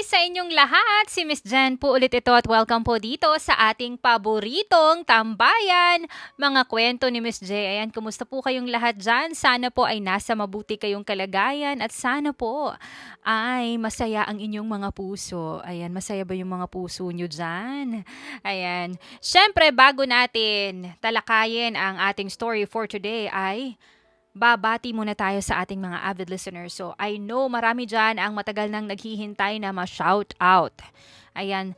sa inyong lahat! Si Miss Jen po ulit ito at welcome po dito sa ating paboritong tambayan, mga kwento ni Miss J. Ayan, kumusta po kayong lahat dyan? Sana po ay nasa mabuti kayong kalagayan at sana po ay masaya ang inyong mga puso. Ayan, masaya ba yung mga puso nyo dyan? Ayan, syempre bago natin talakayin ang ating story for today ay babati muna tayo sa ating mga avid listeners. So, I know marami dyan ang matagal nang naghihintay na ma-shout out. Ayan,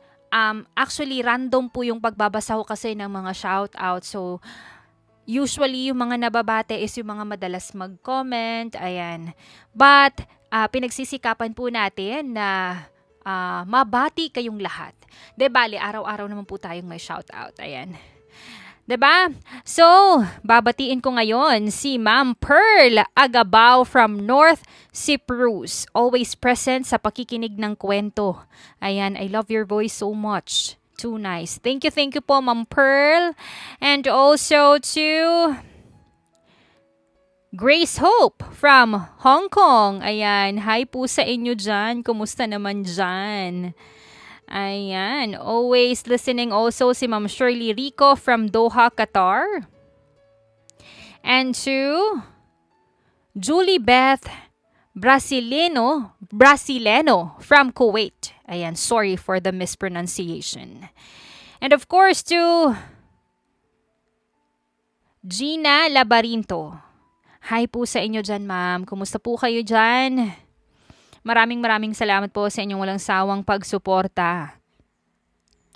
actually random po yung pagbabasa ko kasi ng mga shout out. So, usually yung mga nababate is yung mga madalas mag-comment. Ayan. But, pinagsisikapan po natin na mabati kayong lahat. De bale, araw-araw naman po tayong may shout out. Ayan. 'Di ba? So, babatiin ko ngayon si Ma'am Pearl Agabao from North Cyprus. Always present sa pakikinig ng kwento. Ayan, I love your voice so much. Too nice. Thank you po Ma'am Pearl. And also to Grace Hope from Hong Kong. Ayan, hi po sa inyo dyan. Kumusta naman dyan? Ayan, always listening also si Ma'am Shirley Rico from Doha, Qatar. And to Julie Beth Brasileno from Kuwait. Ayan, sorry for the mispronunciation. And of course to Gina Labarinto. Hi po sa inyo dyan, ma'am. Kumusta po kayo dyan? Maraming salamat po sa inyong walang sawang pagsuporta.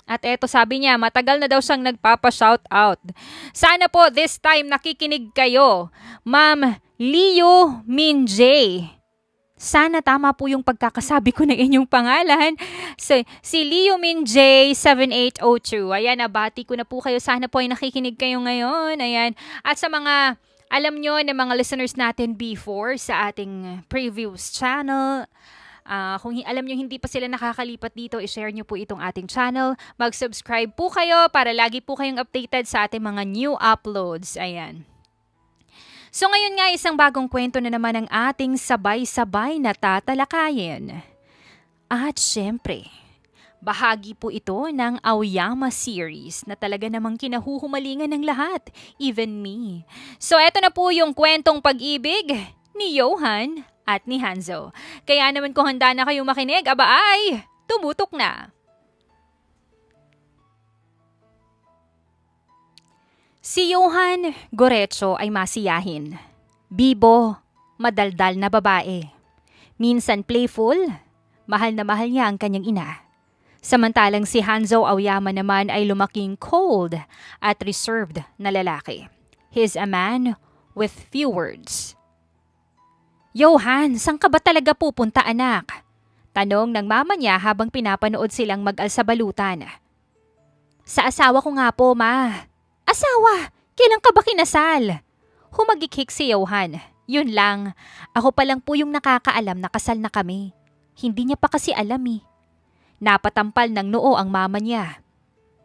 At eto sabi niya, matagal na daw siyang nagpapa-shoutout. Sana po this time nakikinig kayo. Ma'am Leo Minjay. Sana tama po yung pagkakasabi ko ng inyong pangalan. Si Leo Minjay 7802. Ayan, nabati ko na po kayo. Sana po ay nakikinig kayo ngayon. Ayan. At sa mga alam nyo ng mga listeners natin before sa ating previous channel, kung alam nyo hindi pa sila nakakalipat dito, i-share nyo po itong ating channel. Mag-subscribe po kayo para lagi po kayong updated sa ating mga new uploads. Ayan. So ngayon nga isang bagong kwento na naman ang ating sabay-sabay na tatalakayin. At syempre, bahagi po ito ng Aoyama series na talaga namang kinahuhumalingan ng lahat, even me. So eto na po yung kwentong pag-ibig ni Johan at ni Hanzo. Kaya naman kung handa na kayong makinig, aba ay, tumutok na! Si Johan Gorecho ay masiyahin. Bibo, madaldal na babae. Minsan playful, mahal na mahal niya ang kanyang ina. Samantalang si Hanzo Aoyama naman ay lumaking cold at reserved na lalaki. He's a man with few words. Johan, saan ka ba talaga pupunta anak? Tanong ng mama niya habang pinapanood silang mag-alsabalutan. Sa asawa ko nga po, ma. Asawa? Kailan ka ba kinasal? Humagikik si Johan. Yun lang, ako pa lang po yung nakakaalam na kasal na kami. Hindi niya pa kasi alam eh. Napatampal ng noo ang mama niya.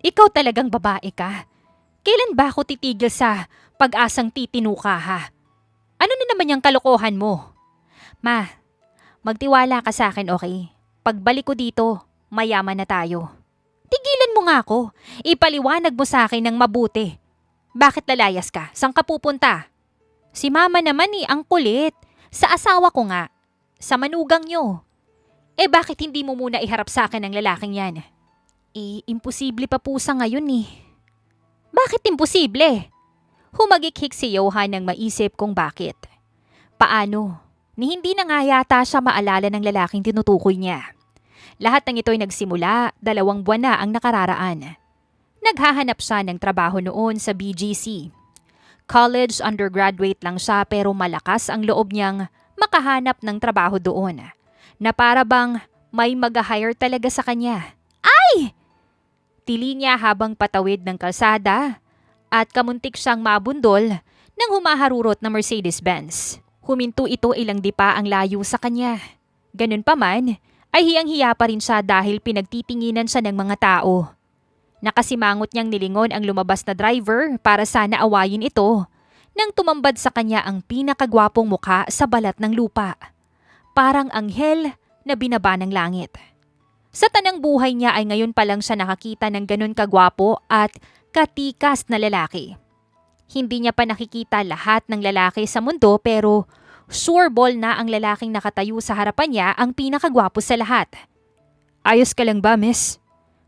Ikaw talagang babae ka. Kailan ba ako titigil sa pag-asang titino ka ha? Ano na naman yung kalokohan mo? Ma, magtiwala ka sa akin, okay? Pagbalik ko dito, mayaman na tayo. Tigilan mo nga ako. Ipaliwanag mo sa akin ng mabuti. Bakit lalayas ka? Saan ka pupunta? Si mama naman ang kulit. Sa asawa ko nga. Sa manugang nyo. Bakit hindi mo muna iharap sa akin ang lalaking yan? Imposible pa po sa ngayon eh. Bakit imposible? Humagikik si Johan nang maisip kung bakit. Paano? Ni hindi na nga yata siya maalala ng lalaking tinutukoy niya. Lahat ng ito'y nagsimula, 2 buwan na ang nakararaan. Naghahanap siya ng trabaho noon sa BGC. College undergraduate lang siya pero malakas ang loob niyang makahanap ng trabaho doon. Na para bang may mag-hire talaga sa kanya. Ay! Tili niya habang patawid ng kalsada at kamuntik siyang mabundol nang humaharurot na Mercedes-Benz. Huminto ito ilang dipa ang layo sa kanya. Ganun pa man, ay hiyang-hiya pa rin siya dahil pinagtitinginan siya ng mga tao. Nakasimangot niyang nilingon ang lumabas na driver para sana awayin ito nang tumambad sa kanya ang pinakagwapong mukha sa balat ng lupa. Parang anghel na binaba ng langit. Sa tanang buhay niya ay ngayon pa lang siya nakakita ng ganun kagwapo at katikas na lalaki. Hindi niya pa nakikita lahat ng lalaki sa mundo pero sure ball na ang lalaking nakatayo sa harapan niya ang pinakagwapo sa lahat. Ayos ka lang ba, miss?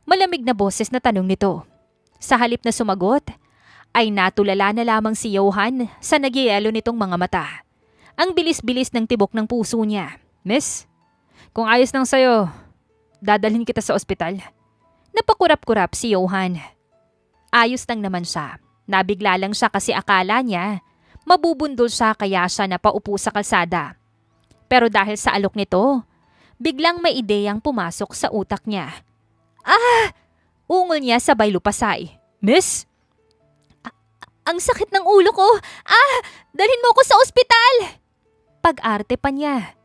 Malamig na boses na tanong nito. Sa halip na sumagot, ay natulala na lamang si Johan sa nagyayelo nitong mga mata. Ang bilis-bilis ng tibok ng puso niya. Miss, kung ayos lang sa'yo, dadalhin kita sa ospital. Napakurap-kurap si Johan. Ayos lang naman siya. Nabigla lang siya kasi akala niya mabubundol siya kaya siya napaupo sa kalsada. Pero dahil sa alok nito, biglang may ideyang pumasok sa utak niya. Ah! Ungol niya sabay lupasay. Miss? Ang sakit ng ulo ko! Ah! Dalhin mo ko sa ospital! Pag-arte pa niya.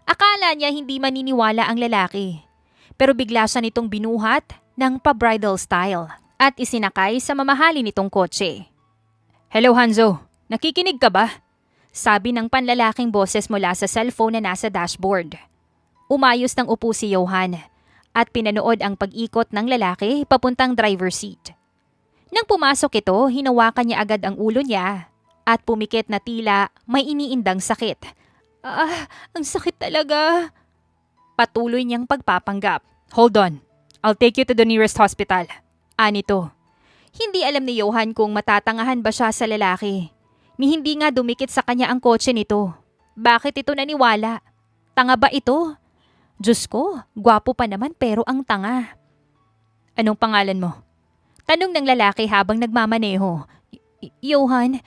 Akala niya hindi maniniwala ang lalaki. Pero bigla siya nitong binuhat ng pa-bridal style at isinakay sa mamahali nitong kotse. Hello Hanzo, nakikinig ka ba? Sabi ng panlalaking boses mula sa cellphone na nasa dashboard. Umayos ng upo si Johan at pinanood ang pag-ikot ng lalaki papuntang driver seat. Nang pumasok ito, hinawakan niya agad ang ulo niya at pumikit na tila may iniindang sakit. Ang sakit talaga. Patuloy niyang pagpapanggap. Hold on, I'll take you to the nearest hospital. Anito. Hindi alam ni Johan kung matatangahan ba siya sa lalaki. Ni hindi nga dumikit sa kanya ang kotse nito. Bakit ito naniwala? Tanga ba ito? Diyos ko, gwapo pa naman pero ang tanga. Anong pangalan mo? Tanong ng lalaki habang nagmamaneho. Johan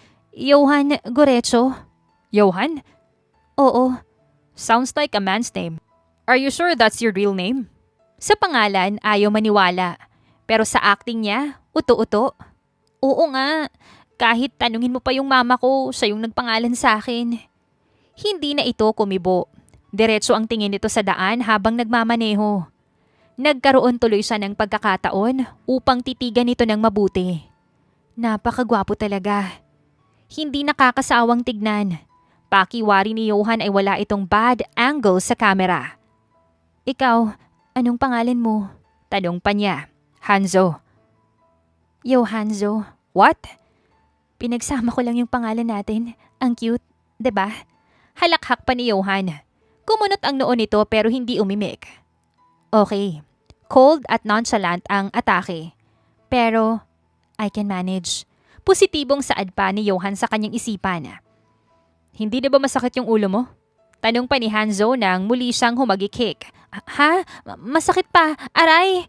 Gorecho. Johan? Oo. Sounds like a man's name. Are you sure that's your real name? Sa pangalan, ayaw maniwala. Pero sa acting niya, uto-uto. Oo nga, kahit tanungin mo pa yung mama ko, siya yung nagpangalan sa akin. Hindi na ito kumibo. Diretso ang tingin nito sa daan habang nagmamaneho. Nagkaroon tuloy siya ng pagkakataon upang titigan ito ng mabuti. Napakagwapo talaga. Hindi nakakasawang tignan. Pakiwari ni Johan ay wala itong bad angle sa camera. Ikaw, anong pangalan mo? Tanong pa niya. Hanzo. Hanzo. What? Pinagsama ko lang yung pangalan natin. Ang cute, 'di ba? Halakhak pa ni Johan. Kumunot ang noo nito pero hindi umimik. Okay. Cold at nonchalant ang atake. Pero, I can manage. Positibong saad pa ni Johan sa kanyang isipan. Hindi na ba masakit yung ulo mo? Tanong pa ni Hanzo nang muli siyang humagikik. Ha? Masakit pa? Aray!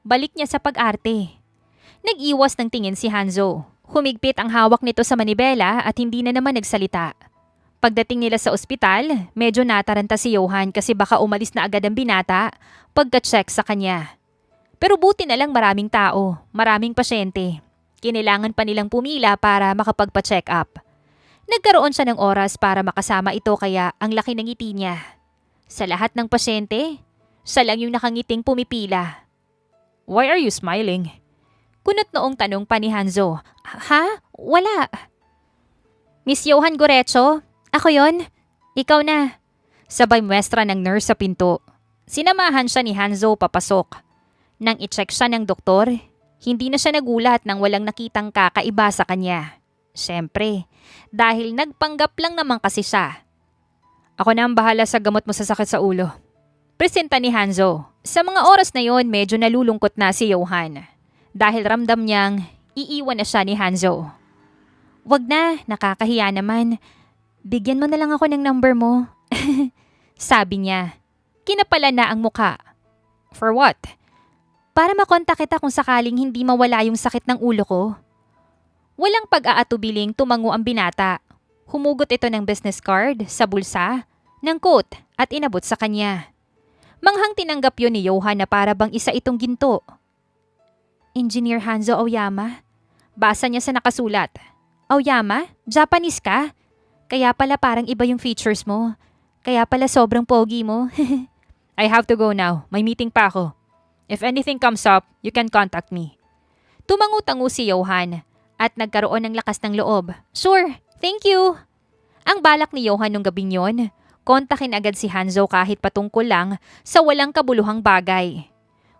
Balik niya sa pag-arte. Nag-iwas ng tingin si Hanzo. Humigpit ang hawak nito sa manibela at hindi na naman nagsalita. Pagdating nila sa ospital, medyo nataranta si Johan kasi baka umalis na agad ang binata pagka-check sa kanya. Pero buti na lang maraming tao, maraming pasyente. Kinailangan pa nilang pumila para makapagpa-check up. Nagkaroon siya ng oras para makasama ito kaya ang laki ng ngiti niya. Sa lahat ng pasyente, siya lang yung nakangiting pumipila. Why are you smiling? Kunot noong tanong pa ni Hanzo. Ha? Wala. Miss Johan Gorecho? Ako yon? Ikaw na. Sabay muestra ng nurse sa pinto. Sinamahan siya ni Hanzo papasok. Nang i-check siya ng doktor, hindi na siya nagulat nang walang nakitang kakaiba sa kanya. Siyempre, dahil nagpanggap lang naman kasi siya. Ako na ang bahala sa gamot mo sa sakit sa ulo. Presenta ni Hanzo. Sa mga oras na yon, medyo nalulungkot na si Johan. Dahil ramdam niyang iiwan na siya ni Hanzo. Wag na, nakakahiya naman. Bigyan mo na lang ako ng number mo. Sabi niya. Kinapala na ang muka. For what? Para makontak kita kung sakaling hindi mawala yung sakit ng ulo ko. Walang pag-aatubiling tumango ang binata. Humugot ito ng business card sa bulsa, ng coat at inabot sa kanya. Manghang tinanggap yun ni Johan na para bang isa itong ginto. Engineer Hanzo Aoyama? Basa niya sa nakasulat. Aoyama? Japanese ka? Kaya pala parang iba yung features mo. Kaya pala sobrang pogi mo. I have to go now. May meeting pa ako. If anything comes up, you can contact me. Tumangu-tangu si Johan at nagkaroon ng lakas ng loob. Sure, thank you. Ang balak ni Johan nung gabing yon, kontakin agad si Hanzo kahit patungkol lang sa walang kabuluhang bagay.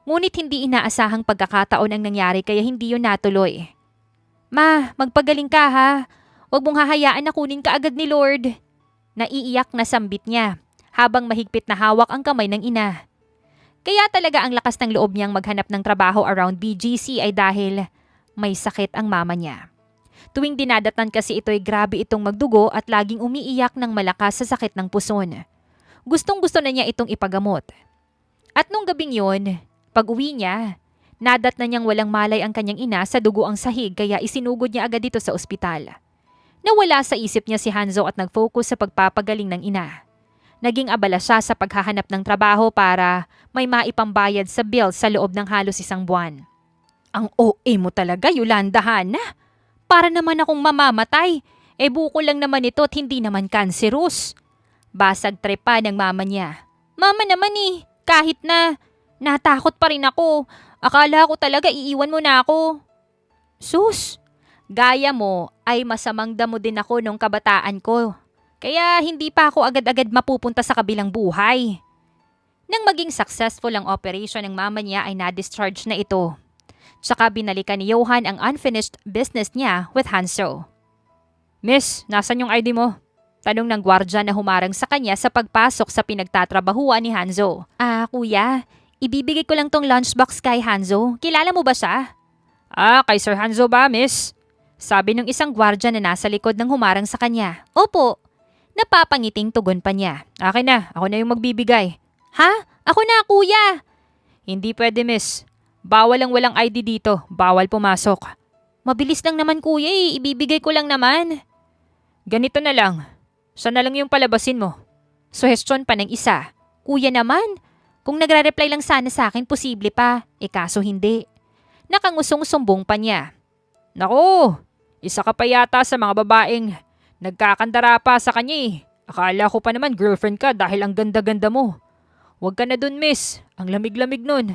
Ngunit hindi inaasahang pagkakataon ang nangyari kaya hindi yun natuloy. Ma, magpagaling ka ha. Huwag mong hahayaan na kunin ka agad ni Lord. Naiiyak na sambit niya habang mahigpit na hawak ang kamay ng ina. Kaya talaga ang lakas ng loob niyang maghanap ng trabaho around BGC ay dahil may sakit ang mama niya. Tuwing dinadatan kasi ito'y grabe itong magdugo at laging umiiyak ng malakas sa sakit ng puson. Gustong-gusto na niya itong ipagamot. At nung gabing yun, pag-uwi niya, nadat na niyang walang malay ang kanyang ina sa dugo ang sahig kaya isinugod niya agad dito sa ospital. Nawala sa isip niya si Hanzo at nag-focus sa pagpapagaling ng ina. Naging abala siya sa paghahanap ng trabaho para may maipambayad sa bill sa loob ng halos 1 buwan. Ang OA mo talaga, Yolanda Hana. Para naman akong mamamatay. Buko lang naman ito at hindi naman kanserous. Basag trepa ng mama niya. Mama naman kahit na natakot pa rin ako. Akala ko talaga iiwan mo na ako. Sus, gaya mo ay masamang damo din ako nung kabataan ko. Kaya hindi pa ako agad-agad mapupunta sa kabilang buhay. Nang maging successful ang operation ng mama niya ay na-discharge na ito. Tsaka binalikan ni Johan ang unfinished business niya with Hanzo. Miss, nasan yung ID mo? Tanong ng gwardya na humarang sa kanya sa pagpasok sa pinagtatrabahuan ni Hanzo. Kuya, ibibigay ko lang tong lunchbox kay Hanzo. Kilala mo ba siya? Kay Sir Hanzo ba, miss? Sabi ng isang gwardya na nasa likod ng humarang sa kanya. Opo. Napapangiting tugon pa niya. Akin na, ako na yung magbibigay. Ha? Ako na, kuya. Hindi pwede, miss. Bawal ang walang ID dito. Bawal pumasok. Mabilis lang naman, kuya. Ibibigay ko lang naman. Ganito na lang. Siya na lang yung palabasin mo. Suhestyon pa ng isa. Kuya naman. Kung nagre-reply lang sana sa akin, posible pa. Kaso hindi. Nakangusong sumbong pa niya. Naku, isa ka pa yata sa mga babaeng nagkakandara pa sa kanya. Akala ko pa naman girlfriend ka dahil ang ganda-ganda mo. Huwag ka na dun, miss. Ang lamig-lamig nun.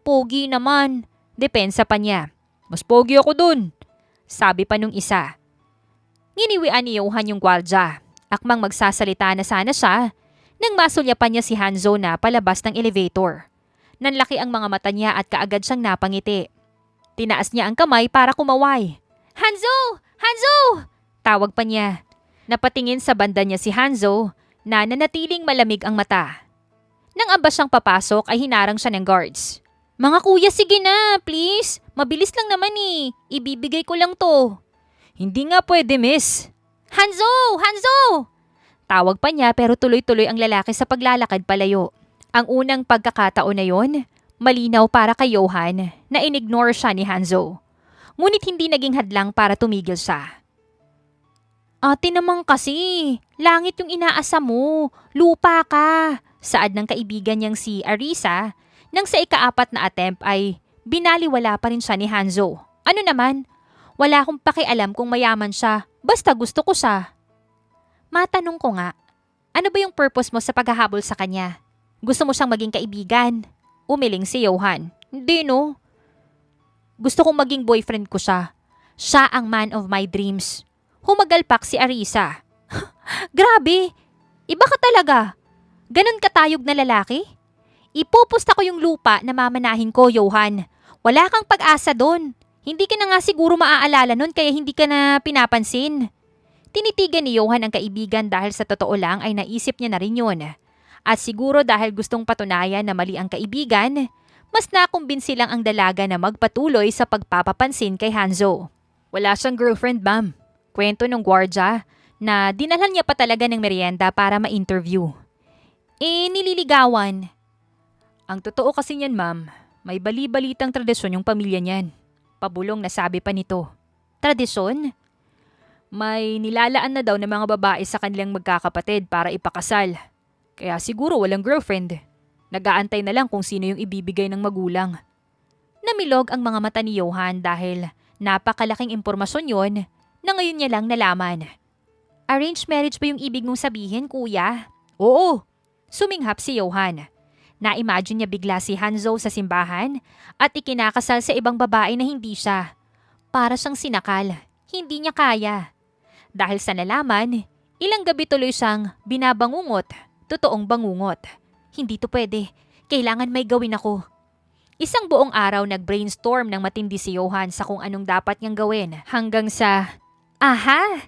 Pogi naman. Depensa pa niya. Mas pogi ako dun. Sabi pa nung isa. Nginiwian ni Johan yung gwardya. Akmang magsasalita na sana siya nang masulyapan niya si Hanzo na palabas ng elevator. Nanlaki ang mga mata niya at kaagad siyang napangiti. Tinaas niya ang kamay para kumaway. Hanzo! Hanzo! Tawag pa niya. Napatingin sa banda niya si Hanzo na nanatiling malamig ang mata. Nang abas siyang papasok ay hinarang siya ng guards. Mga kuya, sige na, please. Mabilis lang naman Ibibigay ko lang to. Hindi nga pwede, miss. Hanzo! Hanzo! Tawag pa niya pero tuloy-tuloy ang lalaki sa paglalakad palayo. Ang unang pagkakataon na yon, malinaw para kay Johan na inignore siya ni Hanzo. Ngunit hindi naging hadlang para tumigil siya. Ate naman kasi, langit yung inaasa mo, lupa ka. Saad ng kaibigan niyang si Arisa, nang sa ika-4 na attempt ay binaliwala pa rin siya ni Hanzo. Ano naman? Wala akong pakialam kung mayaman siya, basta gusto ko siya. Matanong ko nga, ano ba yung purpose mo sa paghahabol sa kanya? Gusto mo siyang maging kaibigan? Umiling si Johan. Hindi no. Gusto kong maging boyfriend ko siya. Siya ang man of my dreams. Humagalpak si Arisa. Grabe! Iba ka talaga. Ganon katayog na lalaki? Ipupusta ko yung lupa na mamanahin ko, Johan. Wala kang pag-asa doon. Hindi ka na nga siguro maaalala nun kaya hindi ka na pinapansin. Tinitigan ni Johan ang kaibigan dahil sa totoo lang ay naisip niya na rin yun. At siguro dahil gustong patunayan na mali ang kaibigan, mas nakumbinsi lang ang dalaga na magpatuloy sa pagpapapansin kay Hanzo. Wala siyang girlfriend, ma'am. Kwento ng gwardya na dinalhan niya pa talaga ng merienda para ma-interview. Nililigawan. Ang totoo kasi niyan, ma'am, may bali-balitang tradisyon yung pamilya niyan. Pabulong na sabi pa nito. Tradisyon? May nilalaan na daw ng mga babae sa kanilang magkakapatid para ipakasal. Kaya siguro walang girlfriend. Nag-aantay na lang kung sino yung ibibigay ng magulang. Namilog ang mga mata ni Johan dahil napakalaking impormasyon yon na ngayon niya lang nalaman. Arranged marriage ba yung ibig mong sabihin, kuya? Oo. Suminghap si Johan. Na-imagine niya bigla si Hanzo sa simbahan at ikinakasal sa ibang babae na hindi siya. Para siyang sinakal. Hindi niya kaya. Dahil sa nalaman, ilang gabi tuloy siyang binabangungot. Totoong bangungot. Hindi to pwede. Kailangan may gawin ako. Isang buong araw nag-brainstorm ng matindi si Johan sa kung anong dapat niyang gawin hanggang sa, aha!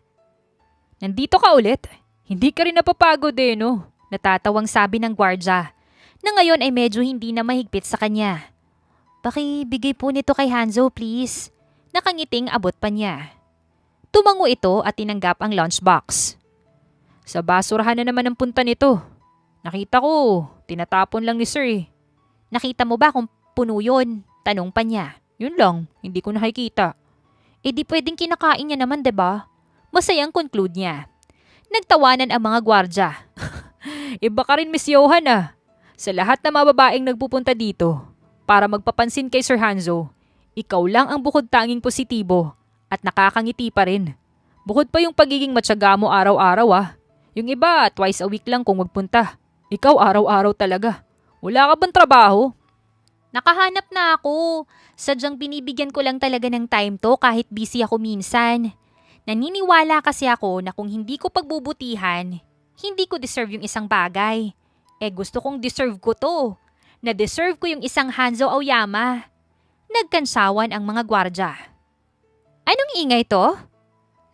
Nandito ka ulit? Hindi ka rin napapagod no? Natatawang sabi ng gwardya, na ngayon ay medyo hindi na mahigpit sa kanya. Pakibigay po nito kay Hanzo, please. Nakangiting abot pa niya. Tumango ito at tinanggap ang lunchbox. Sa basurahan na naman ang punta nito. Nakita ko, tinatapon lang ni sir Nakita mo ba kung puno yun? Tanong pa niya. Yun lang, hindi ko nakikita. Di pwedeng kinakain niya naman, 'di ba? Masayang conclude niya. Nagtawanan ang mga gwardya. Iba ka rin, Miss Johan Sa lahat ng mga babaeng nagpupunta dito, para magpapansin kay Sir Hanzo, ikaw lang ang bukod tanging positibo at nakakangiti pa rin. Bukod pa yung pagiging matyaga mo araw-araw Yung iba, twice a week lang kung magpunta. Ikaw araw-araw talaga. Wala ka bang trabaho? Nakahanap na ako. Sadyang binibigyan ko lang talaga ng time to kahit busy ako minsan. Naniniwala kasi ako na kung hindi ko pagbubutihan, hindi ko deserve yung isang bagay. Gusto kong deserve ko to. Na-deserve ko yung isang Hanzo Aoyama. Nagkansawan ang mga gwardya. Anong ingay to?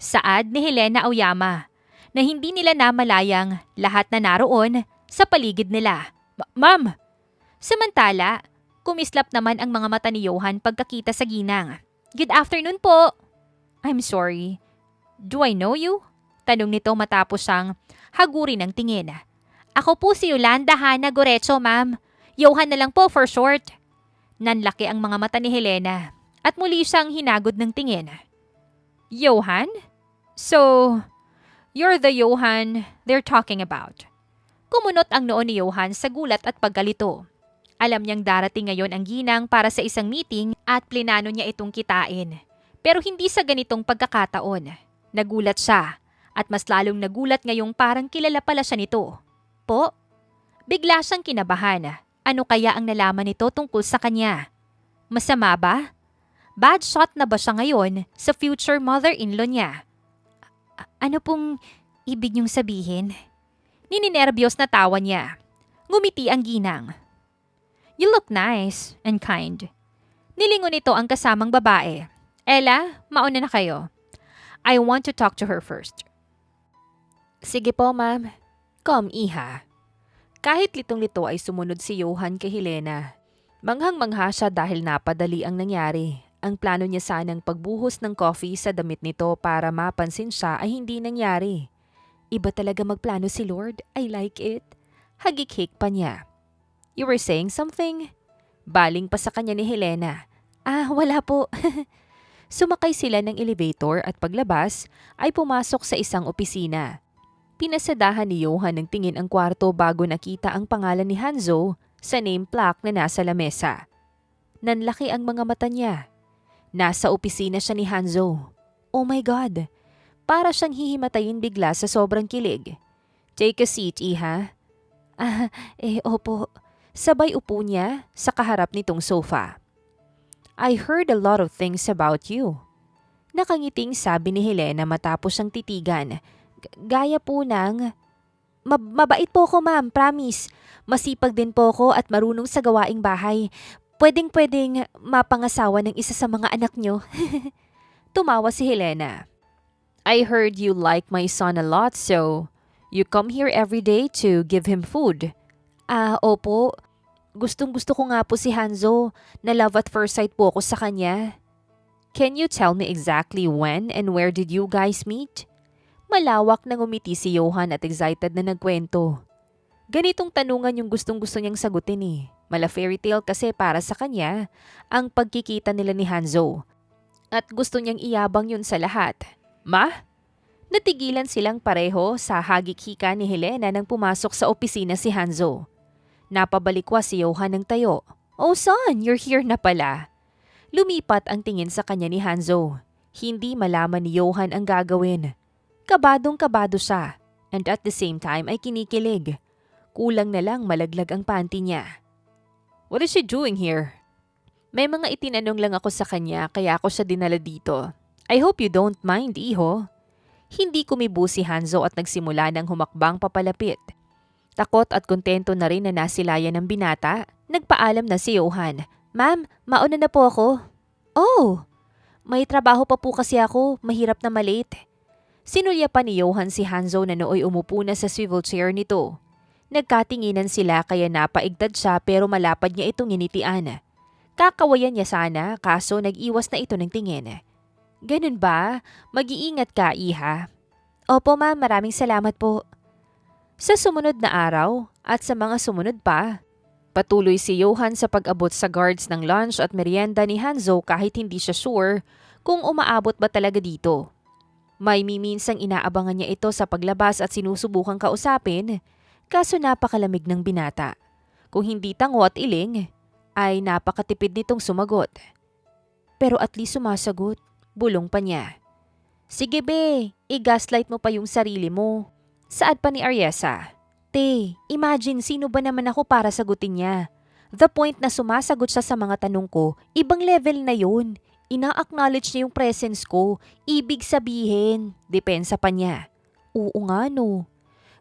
Saad ni Helena Aoyama na hindi nila namalayang lahat na naroon sa paligid nila. Ma'am! Samantala, kumislap naman ang mga mata ni Johan pagkakita sa ginang. Good afternoon po. I'm sorry. Do I know you? Tanong nito matapos siyang hagurin ng tingin. Ako po si Yolanda Hana Gorecho, ma'am. Johan na lang po for short. Nanlaki ang mga mata ni Helena at muli siyang hinagod ng tingin. Johan? So, you're the Johan they're talking about. Kumunot ang noo ni Johan sa gulat at pagkalito. Alam niyang darating ngayon ang ginang para sa isang meeting at plinano niya itong kitain. Pero hindi sa ganitong pagkakataon. Nagulat siya at mas lalong nagulat ngayong parang kilala pala siya nito. Po? Bigla siyang kinabahan. Ano kaya ang nalaman nito tungkol sa kanya? Masama ba? Bad shot na ba siya ngayon sa future mother-in-law niya? Ano pong ibig niyong sabihin? Nininerbiyos na tawa niya. Ngumiti ang ginang. You look nice and kind. Nilingon nito ang kasamang babae. Ella, mauna na kayo. I want to talk to her first. Sige po, ma'am. Come, iha. Kahit litong-lito ay sumunod si Johan kay Helena. Manghang-mangha siya dahil napadali ang nangyari. Ang plano niya sanang pagbuhos ng coffee sa damit nito para mapansin siya ay hindi nangyari. Iba talaga magplano si Lord. I like it. Hagik-hik pa niya. You were saying something? Baling pa sa kanya ni Helena. Wala po. Sumakay sila ng elevator at paglabas ay pumasok sa isang opisina. Pinasadahan ni Johan ng tingin ang kwarto bago nakita ang pangalan ni Hanzo sa name plaque na nasa lamesa. Nanlaki ang mga mata niya. Nasa opisina siya ni Hanzo. Oh my God! Para siyang hihimatayin bigla sa sobrang kilig. Take a seat, iha. Opo. Sabay upo niya sa kaharap nitong sofa. I heard a lot of things about you. Nakangiting sabi ni Helena matapos siyang titigan. Gaya po ng... Mabait po ako, ma'am, promise. Masipag din po ako at marunong sa gawaing bahay. Pwedeng mapangasawa ng isa sa mga anak niyo. Tumawa si Helena. I heard you like my son a lot, so you come here every day to give him food. Opo. Gustong-gusto ko nga po si Hanzo. Na love at first sight po ako sa kanya. Can you tell me exactly when and where did you guys meet? Malawak na ngumiti si Johan at excited na nagkwento. Ganitong tanungan yung gustong-gusto niyang sagutin Mala fairy tale kasi para sa kanya ang pagkikita nila ni Hanzo. At gusto niyang iyabang yun sa lahat. Ma? Natigilan silang pareho sa hagik-hika ni Helena nang pumasok sa opisina si Hanzo. Napabalikwa si Johan ng tayo. Oh son, you're here na pala. Lumipat ang tingin sa kanya ni Hanzo. Hindi malaman ni Johan ang gagawin. Kabadong-kabado siya and at the same time ay kinikilig. Kulang na lang malaglag ang panty niya. What is she doing here? May mga itinanong lang ako sa kanya kaya ako siya dinala dito. I hope you don't mind, iho. Hindi kumibo si Hanzo at nagsimula ng humakbang papalapit. Takot at kontento na rin na nasilayan ng binata, nagpaalam na si Johan. Ma'am, mauna na po ako. Oh, may trabaho pa po kasi ako. Mahirap na malate. Sinulya pa ni Johan si Hanzo na nooy umupo na sa swivel chair nito. Nagkatinginan sila kaya napaigtad siya pero malapad niya itong initian. Kakawayan niya sana kaso nag-iwas na ito ng tingin. Ganun ba? Mag-iingat ka, Iha. Opo ma'am, maraming salamat po. Sa sumunod na araw at sa mga sumunod pa, patuloy si Johan sa pag-abot sa guards ng lunch at merienda ni Hanzo kahit hindi siya sure kung umaabot ba talaga dito. May miminsang inaabangan niya ito sa paglabas at sinusubukang kausapin, kaso napakalamig ng binata. Kung hindi tango at iling, ay napakatipid nitong sumagot. Pero at least sumasagot, bulong pa niya. Sige be, i-gaslight mo pa yung sarili mo. Saad pa ni Ariesa. Te, imagine sino ba naman ako para sagutin niya. The point na sumasagot siya sa mga tanong ko, ibang level na yun. Ina-acknowledge niya yung presence ko. Ibig sabihin, depensa pa niya. Oo nga no.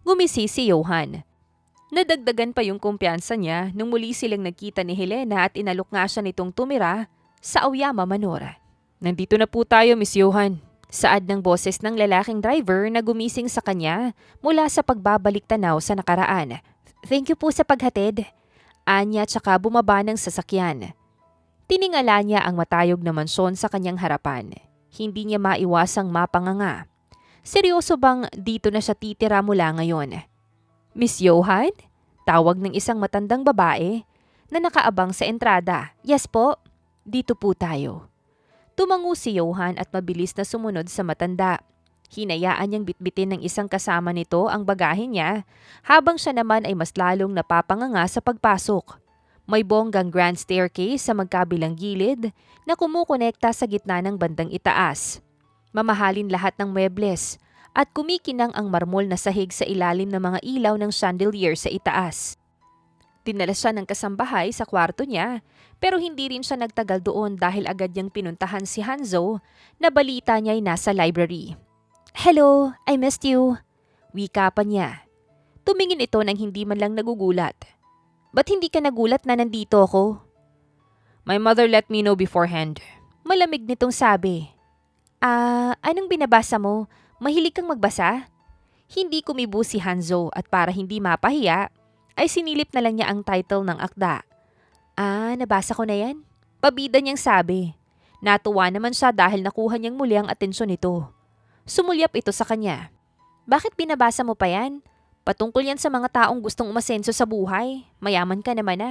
Ngumisi si Johan. Nadagdagan pa yung kumpiyansa niya nung muli silang nagkita ni Helena at inalok nga siya nitong tumira sa Aoyama Manor. Nandito na po tayo, Miss Johan. Saad ng boses ng lalaking driver na gumising sa kanya mula sa pagbabalik tanaw sa nakaraan. Thank you po sa paghatid. Anya tsaka bumaba ng sasakyan. Tiningala niya ang matayog na mansyon sa kanyang harapan. Hindi niya maiwasang mapanganga. Seryoso bang dito na siya titira mula ngayon? Miss Johan? Tawag ng isang matandang babae na nakaabang sa entrada. Yes po, dito po tayo. Tumango si Johan at mabilis na sumunod sa matanda. Hinayaan niyang bitbitin ng isang kasama nito ang bagahe niya habang siya naman ay mas lalong napapanganga sa pagpasok. May bonggang grand staircase sa magkabilang gilid na kumukonekta sa gitna ng bandang itaas. Mamahalin lahat ng muebles at kumikinang ang marmol na sahig sa ilalim ng mga ilaw ng chandelier sa itaas. Dinala siya ng kasambahay sa kwarto niya pero hindi rin siya nagtagal doon dahil agad niyang pinuntahan si Hanzo na balita niya ay nasa library. Hello, I missed you. Wika pa niya. Tumingin ito nang hindi man lang nagugulat. Ba't hindi ka nagulat na nandito ako? My mother let me know beforehand. Malamig nitong sabi. Anong binabasa mo? Mahilig kang magbasa? Hindi kumibo si Hanzo at para hindi mapahiya, ay sinilip na lang niya ang title ng akda. Nabasa ko na yan? Pabida niyang sabi. Natuwa naman siya dahil nakuha niyang muli ang atensyon nito. Sumulyap ito sa kanya. Bakit binabasa mo pa yan? Patungkol yan sa mga taong gustong umasenso sa buhay. Mayaman ka naman na.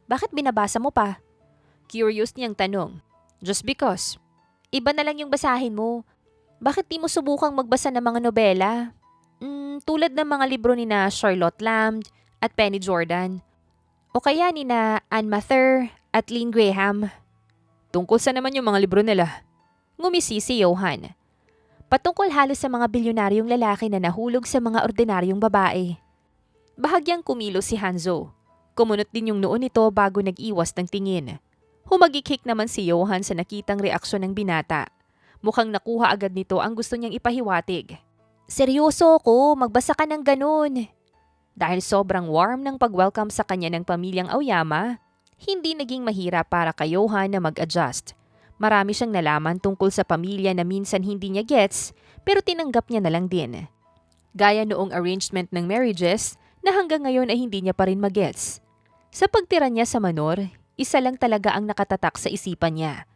Bakit binabasa mo pa? Curious niyang tanong. Just because. Iba na lang yung basahin mo. Bakit di mo subukang magbasa ng mga nobela? Tulad ng mga libro ni na Charlotte Lamb at Penny Jordan. O kaya ni na Anne Mather at Lynn Graham. Tungkol sa naman yung mga libro nila. Ngumisi si Johan. Patungkol halos sa mga bilyonaryong lalaki na nahulog sa mga ordinaryong babae. Bahagyang kumilo si Hanzo. Kumunot din yung noon nito bago nag-iwas ng tingin. Humagikhik naman si Johan sa nakitang reaksyon ng binata. Mukhang nakuha agad nito ang gusto niyang ipahiwatig. Seryoso ko, magbasa ka ng ganun. Dahil sobrang warm ng pag-welcome sa kanya ng pamilyang Aoyama, hindi naging mahirap para kay Johan na mag-adjust. Marami siyang nalaman tungkol sa pamilya na minsan hindi niya gets pero tinanggap niya na lang din. Gaya noong arrangement ng marriages na hanggang ngayon ay hindi niya pa rin magets. Sa pagtira niya sa Manor, isa lang talaga ang nakatatak sa isipan niya.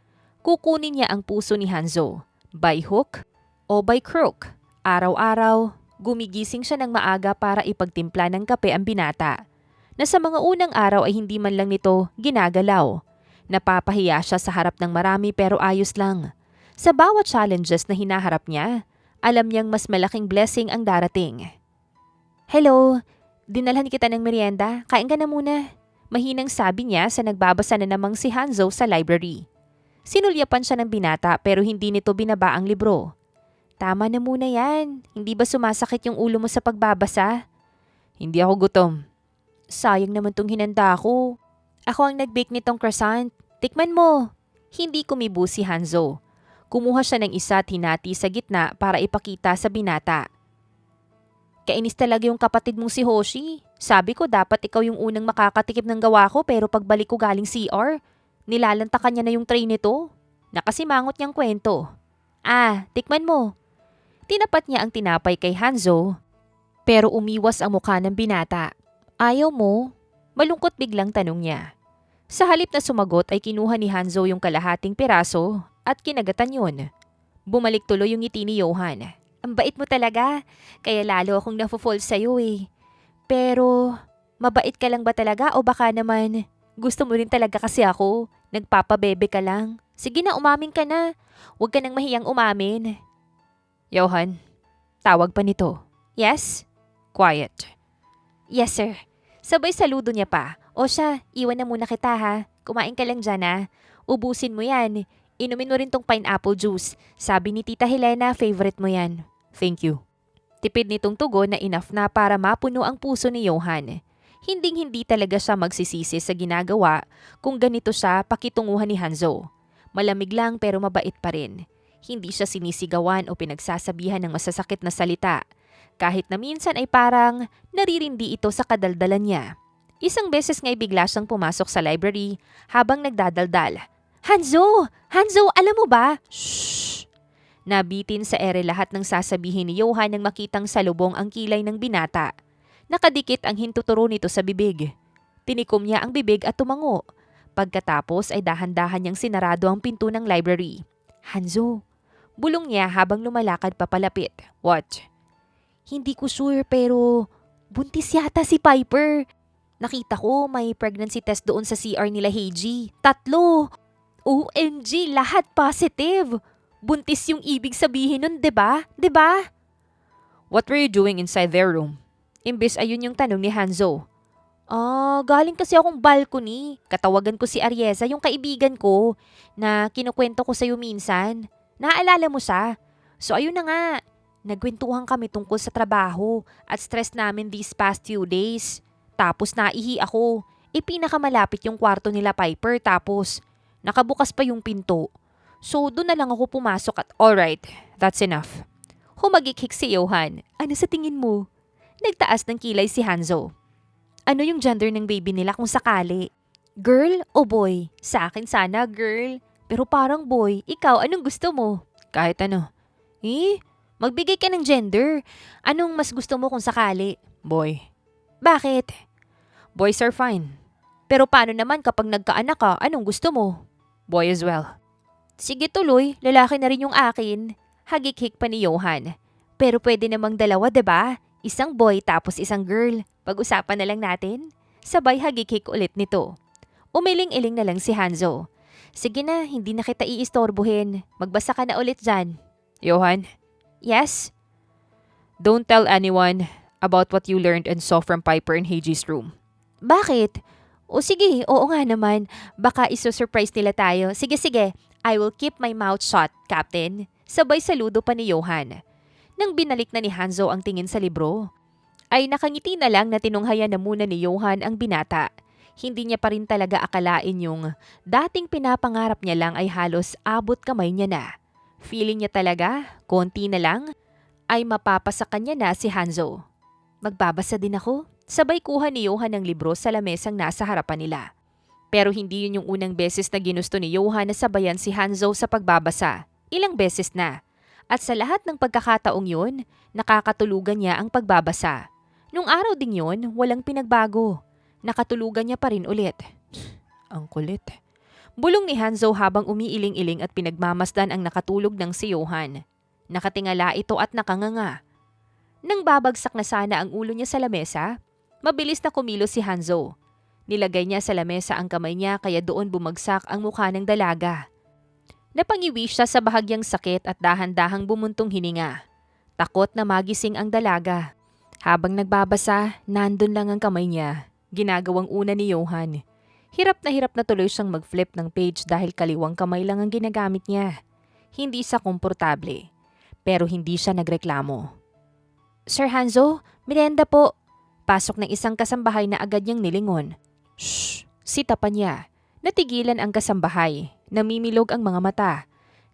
Kukunin niya ang puso ni Hanzo, by hook o by crook. Araw-araw, gumigising siya ng maaga para ipagtimpla ng kape ang binata, na sa mga unang araw ay hindi man lang nito ginagalaw. Napapahiya siya sa harap ng marami pero ayos lang. Sa bawat challenges na hinaharap niya, alam niyang mas malaking blessing ang darating. Hello, dinalhan kita ng merienda, kain ka na muna. Mahinang sabi niya sa nagbabasa na namang si Hanzo sa library. Sinulyapan siya ng binata pero hindi nito binaba ang libro. Tama na muna yan. Hindi ba sumasakit yung ulo mo sa pagbabasa? Hindi ako gutom. Sayang naman tong hinanda ko. Ako ang nag-bake nitong croissant. Tikman mo. Hindi kumibo si Hanzo. Kumuha siya ng isa at hinati sa gitna para ipakita sa binata. Kainis talaga yung kapatid mong si Hoshi. Sabi ko dapat ikaw yung unang makakatikim ng gawa ko pero pagbalik ko galing CR, Nilalantakan niya na yung tray nito. Nakasimangot niyang kwento. Tikman mo. Tinapat niya ang tinapay kay Hanzo, pero umiwas ang mukha ng binata. Ayaw mo? Malungkot biglang tanong niya. Sa halip na sumagot ay kinuha ni Hanzo yung kalahating piraso at kinagatan yun. Bumalik tuloy yung ngiti ni Johan. Ang bait mo talaga, kaya lalo akong nafo-fall sa'yo eh. Pero, mabait ka lang ba talaga o baka naman gusto mo rin talaga kasi ako? Nagpapabebe ka lang. Sige na, umamin ka na. Huwag ka nang mahiyang umamin. Johan, tawag pa nito. Yes? Quiet. Yes, sir. Sabay saludo niya pa. O siya, iwan na muna kita ha. Kumain ka lang dyan ha. Ubusin mo yan. Inumin mo rin tong pineapple juice. Sabi ni Tita Helena, favorite mo yan. Thank you. Tipid nitong tugon na enough na para mapuno ang puso ni Johan. Hinding-hindi talaga siya magsisisi sa ginagawa kung ganito siya pakitunguhan ni Hanzo. Malamig lang pero mabait pa rin. Hindi siya sinisigawan o pinagsasabihan ng masasakit na salita. Kahit na minsan ay parang naririndi ito sa kadaldalan niya. Isang beses nga'y bigla siyang pumasok sa library habang nagdadaldal. Hanzo! Hanzo, alam mo ba? Shhh! Nabitin sa ere lahat ng sasabihin ni Johan nang makitang salubong ang kilay ng binata. Nakadikit ang hintuturo nito sa bibig. Tinikom niya ang bibig at tumango. Pagkatapos ay dahan-dahan niyang sinarado ang pinto ng library. Hanzo, bulong niya habang lumalakad papalapit. What? Hindi ko sure pero buntis yata si Piper. Nakita ko may pregnancy test doon sa CR nila Heiji. 3. OMG, lahat positive. Buntis yung ibig sabihin nun, 'di ba? 'Di ba? What were you doing inside their room? Imbes ayun yung tanong ni Hanzo. Galing kasi akong balcony. Katawagan ko si Arieza, yung kaibigan ko, na kinukwento ko sa'yo minsan. Naaalala mo siya? So ayun na nga, nagkwentuhan kami tungkol sa trabaho at stress namin these past few days. Tapos naihi ako. Pinakamalapit yung kwarto nila Piper tapos nakabukas pa yung pinto. So doon na lang ako pumasok at alright, that's enough. Humagikhik si Johan. Ano sa tingin mo? Nagtaas ng kilay si Hanzo. Ano yung gender ng baby nila kung sakali? Girl o boy? Sa akin sana girl. Pero parang boy. Ikaw, anong gusto mo? Kahit ano. Magbigay ka ng gender. Anong mas gusto mo kung sakali? Boy. Bakit? Boys are fine. Pero paano naman kapag nagkaanak ka, anong gusto mo? Boy as well. Sige tuloy, lalaki na rin yung akin. Hagikhik pa ni Johan. Pero pwede namang dalawa, 'di ba? Isang boy tapos isang girl. Pag-usapan na lang natin. Sabay hagikhik ulit nito. Umiling-iling na lang si Hanzo. Sige na, hindi na kita iistorbohin. Magbasa ka na ulit dyan. Johan? Yes? Don't tell anyone about what you learned and saw from Piper in Heiji's room. Bakit? O sige, oo nga naman. Baka iso-surprise nila tayo. Sige. I will keep my mouth shut, Captain. Sabay saludo pa ni Johan. Nang binalik na ni Hanzo ang tingin sa libro, ay nakangiti na lang na tinunghayan na muna ni Johan ang binata. Hindi niya pa rin talaga akalain yung dating pinapangarap niya lang ay halos abot kamay niya na. Feeling niya talaga, konti na lang, ay mapapasa kanya na si Hanzo. Magbabasa din ako. Sabay kuha ni Johan ng libro sa lamesang nasa harapan nila. Pero hindi yun yung unang beses na ginusto ni Johan na sabayan si Hanzo sa pagbabasa. Ilang beses na. At sa lahat ng pagkakataong yun, nakakatulugan niya ang pagbabasa. Nung araw ding yun, walang pinagbago. Nakatulugan niya pa rin ulit. Ang kulit. Bulong ni Hanzo habang umiiling-iling at pinagmamasdan ang nakatulog ng si Johan. Nakatingala ito at nakanganga. Nang babagsak na sana ang ulo niya sa lamesa, mabilis na kumilos si Hanzo. Nilagay niya sa lamesa ang kamay niya kaya doon bumagsak ang mukha ng dalaga. Napangiwi siya sa bahagyang sakit at dahan-dahang bumuntong hininga. Takot na magising ang dalaga. Habang nagbabasa, nandun lang ang kamay niya. Ginagawang una ni Johan. Hirap na tuloy siyang mag-flip ng page dahil kaliwang kamay lang ang ginagamit niya. Hindi siya komportable. Pero hindi siya nagreklamo. Sir Hanzo, merienda po. Pasok ng isang kasambahay na agad niyang nilingon. Shh! Sita pa niya. Natigilan ang kasambahay. Namimilog ang mga mata.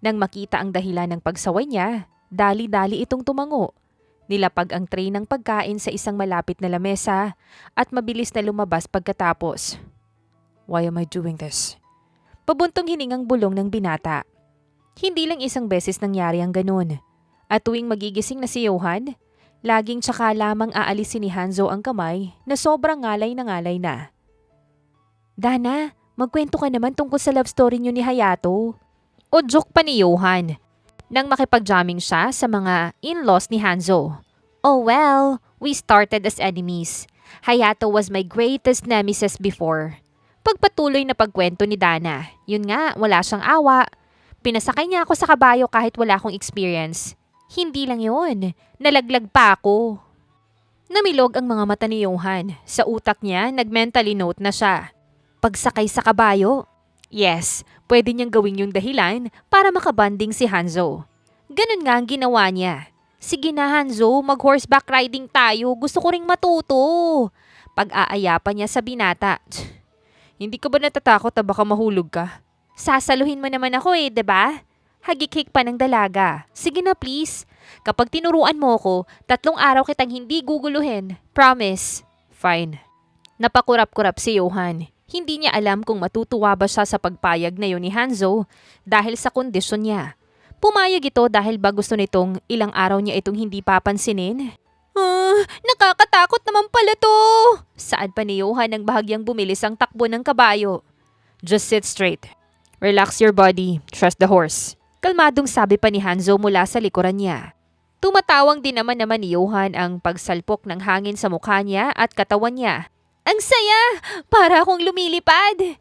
Nang makita ang dahilan ng pagsaway niya, dali-dali itong tumango. Nilapag ang tray ng pagkain sa isang malapit na lamesa at mabilis na lumabas pagkatapos. Why am I doing this? Pabuntong hiningang bulong ng binata. Hindi lang isang beses nangyari ang ganun. At tuwing magigising na si Johan, laging tsaka lamang aalisin ni Hanzo ang kamay na sobrang ngalay na. Dana, magkwento ka naman tungkol sa love story niyo ni Hayato. O joke pa ni Johan nang makipag-jamming siya sa mga in-laws ni Hanzo. Oh well, we started as enemies. Hayato was my greatest nemesis before. Pagpatuloy na pagkwento ni Dana, yun nga, wala siyang awa. Pinasakay niya ako sa kabayo kahit wala akong experience. Hindi lang yun, nalaglag pa ako. Namilog ang mga mata ni Johan. Sa utak niya, nag-mentally note na siya. Pagsakay sa kabayo? Yes, pwede niyang gawin yung dahilan para makabanding si Hanzo. Ganun nga ang ginawa niya. Sige na Hanzo, mag-horseback riding tayo. Gusto ko ring matuto. Pag-aayapan niya sa binata. Hindi ka ba natatakot na baka mahulog ka? Sasaluhin mo naman ako 'di ba? Hagik-hik pa ng dalaga. Sige na please. Kapag tinuruan mo ko, 3 araw kitang hindi guguluhin. Promise. Fine. Napakurap-kurap si Johan. Hindi niya alam kung matutuwa ba siya sa pagpayag na yun ni Hanzo dahil sa kondisyon niya. Pumayag ito dahil ba gusto nitong ilang araw niya itong hindi papansinin? Nakakatakot naman pala to! Saan pa ni Johan nang bahagyang bumilis ang takbo ng kabayo? Just sit straight. Relax your body. Trust the horse. Kalmadong sabi pa ni Hanzo mula sa likuran niya. Tumatawang din naman ni Johan ang pagsalpok ng hangin sa mukha niya at katawan niya. Ang saya! Para akong lumilipad!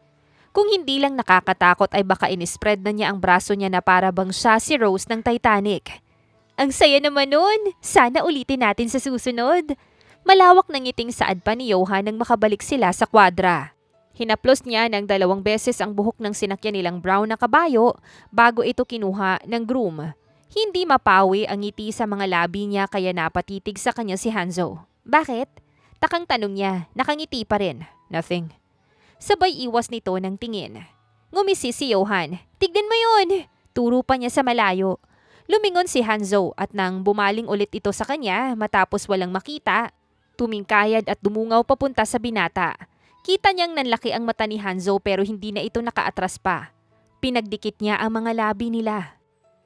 Kung hindi lang nakakatakot ay baka inispread na niya ang braso niya na para bang siya si Rose ng Titanic. Ang saya naman nun! Sana ulitin natin sa susunod. Malawak ng ngiting saad pa ni Johan nang makabalik sila sa kwadra. Hinaplos niya ng 2 beses ang buhok ng sinakyan nilang brown na kabayo bago ito kinuha ng groom. Hindi mapawi ang ngiti sa mga labi niya kaya napatitig sa kanya si Hanzo. Bakit? Takang tanong niya, nakangiti pa rin. Nothing. Sabay iwas nito ng tingin. Ngumisi si Johan. Tignan mo yun! Turo pa niya sa malayo. Lumingon si Hanzo at nang bumaling ulit ito sa kanya matapos walang makita, tumingkayad at dumungaw papunta sa binata. Kita niyang nanlaki ang mata ni Hanzo pero hindi na ito nakaatras pa. Pinagdikit niya ang mga labi nila.